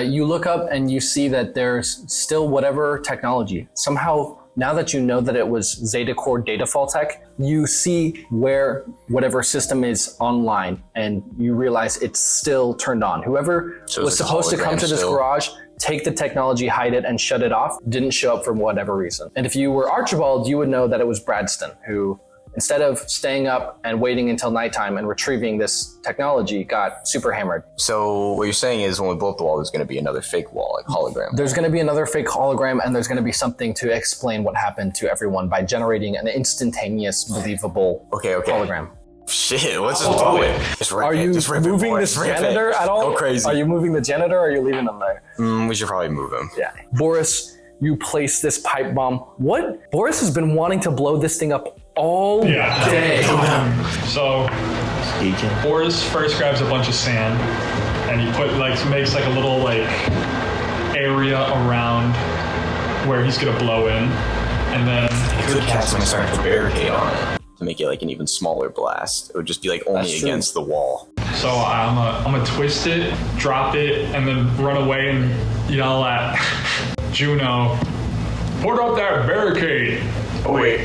You look up and you see that there's still whatever technology. Somehow, now that you know that it was Zeta Core Datafall Tech, you see where whatever system is online and you realize it's still turned on. Whoever was supposed to come to this garage, take the technology, hide it, and shut it off, didn't show up for whatever reason. And if you were Archibald, you would know that it was Bradston, who instead of staying up and waiting until nighttime and retrieving this technology, got super hammered. So what you're saying is when we blow up the wall, there's going to be another fake wall, like hologram. There's going to be another fake hologram, and there's going to be something to explain what happened to everyone by generating an instantaneous, believable hologram. Shit, let's just blow it. Are you moving this janitor at all? Go crazy. Are you moving the janitor or are you leaving him there? We should probably move him. Yeah. Boris, You place this pipe bomb. What? Boris has been wanting to blow this thing up all day. So Boris first grabs a bunch of sand and he makes like a little like area around where he's gonna blow in, and then I could cast my starting barricade on it to make it like an even smaller blast. It would just be like only against the wall. So I'm gonna twist it, drop it, and then run away and yell at Juno, put up that barricade. Oh wait.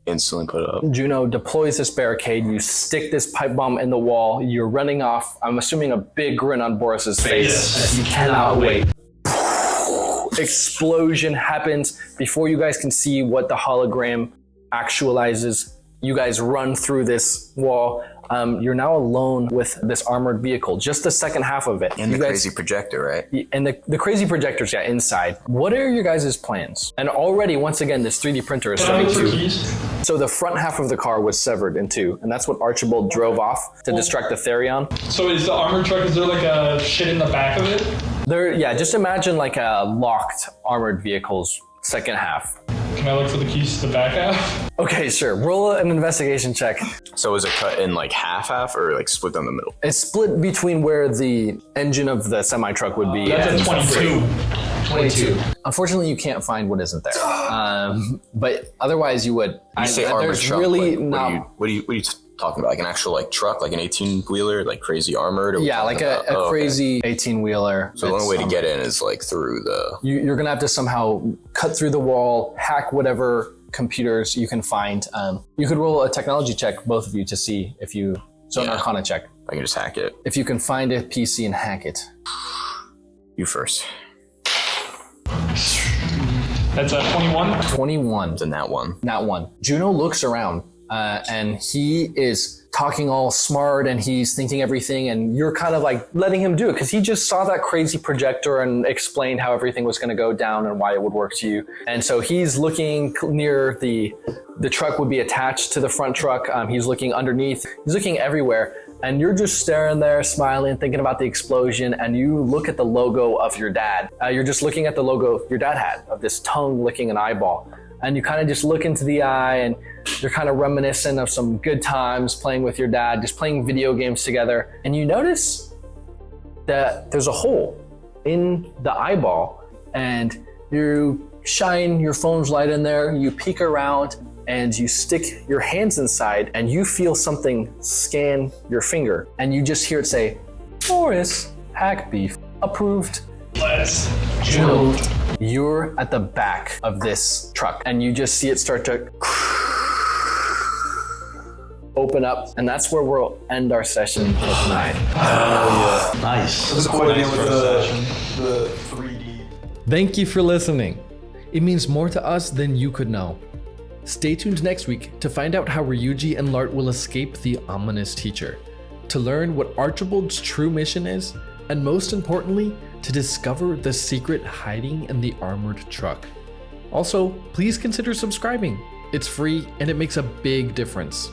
Instantly put it up. Juno deploys this barricade. You stick this pipe bomb in the wall. You're running off. I'm assuming a big grin on Boris's face. Yes. You cannot wait. Explosion happens before you guys can see what the hologram actualizes. You guys run through this wall. You're now alone with this armored vehicle, just the second half of it. And the crazy projector, right? And the crazy projector's inside. What are your guys' plans? And already, once again, this 3D printer is starting to... So the front half of the car was severed in two, and that's what Archibald drove off to distract the Therion. So is the armored truck, is there like a shit in the back of it? Just imagine like a locked armored vehicle's second half. Can I look for the keys to the back half? Okay, sure. Roll an investigation check. So is it cut in like half or like split down the middle? It's split between where the engine of the semi-truck would be. That's a 22. 22. Unfortunately, you can't find what isn't there. But otherwise, you would. You say armored truck. Really what are you talking about? Like an actual like truck, like an 18-wheeler, like crazy armored? Or like a crazy 18-wheeler. So the only way to get in is like through the... You're going to have to somehow cut through the wall, hack whatever computers you can find. You could roll a technology check, both of you, to see if you... So an Arcana check. I can just hack it. If you can find a PC and hack it. You first. That's a 21? 21. It's in that one. That one. Juno looks around and he is talking all smart and he's thinking everything, and you're kind of like letting him do it because he just saw that crazy projector and explained how everything was going to go down and why it would work to you. And so he's looking near the truck would be attached to the front truck. He's looking underneath. He's looking everywhere. And you're just staring there, smiling, thinking about the explosion, and you look at the logo of your dad. You're just looking at the logo your dad had, of this tongue licking an eyeball. And you kind of just look into the eye, and you're kind of reminiscent of some good times playing with your dad, just playing video games together. And you notice that there's a hole in the eyeball, and you shine your phone's light in there, you peek around, and you stick your hands inside and you feel something scan your finger, and you just hear it say, Boris Hackbeef approved. Let's go. You're at the back of this truck and you just see it start to open up, and that's where we'll end our session for tonight. Nice. This is quite nice with the 3D. Thank you for listening. It means more to us than you could know. Stay tuned next week to find out how Ryuji and Lart will escape the ominous teacher, to learn what Archibald's true mission is, and most importantly, to discover the secret hiding in the armored truck. Also, please consider subscribing. It's free and it makes a big difference.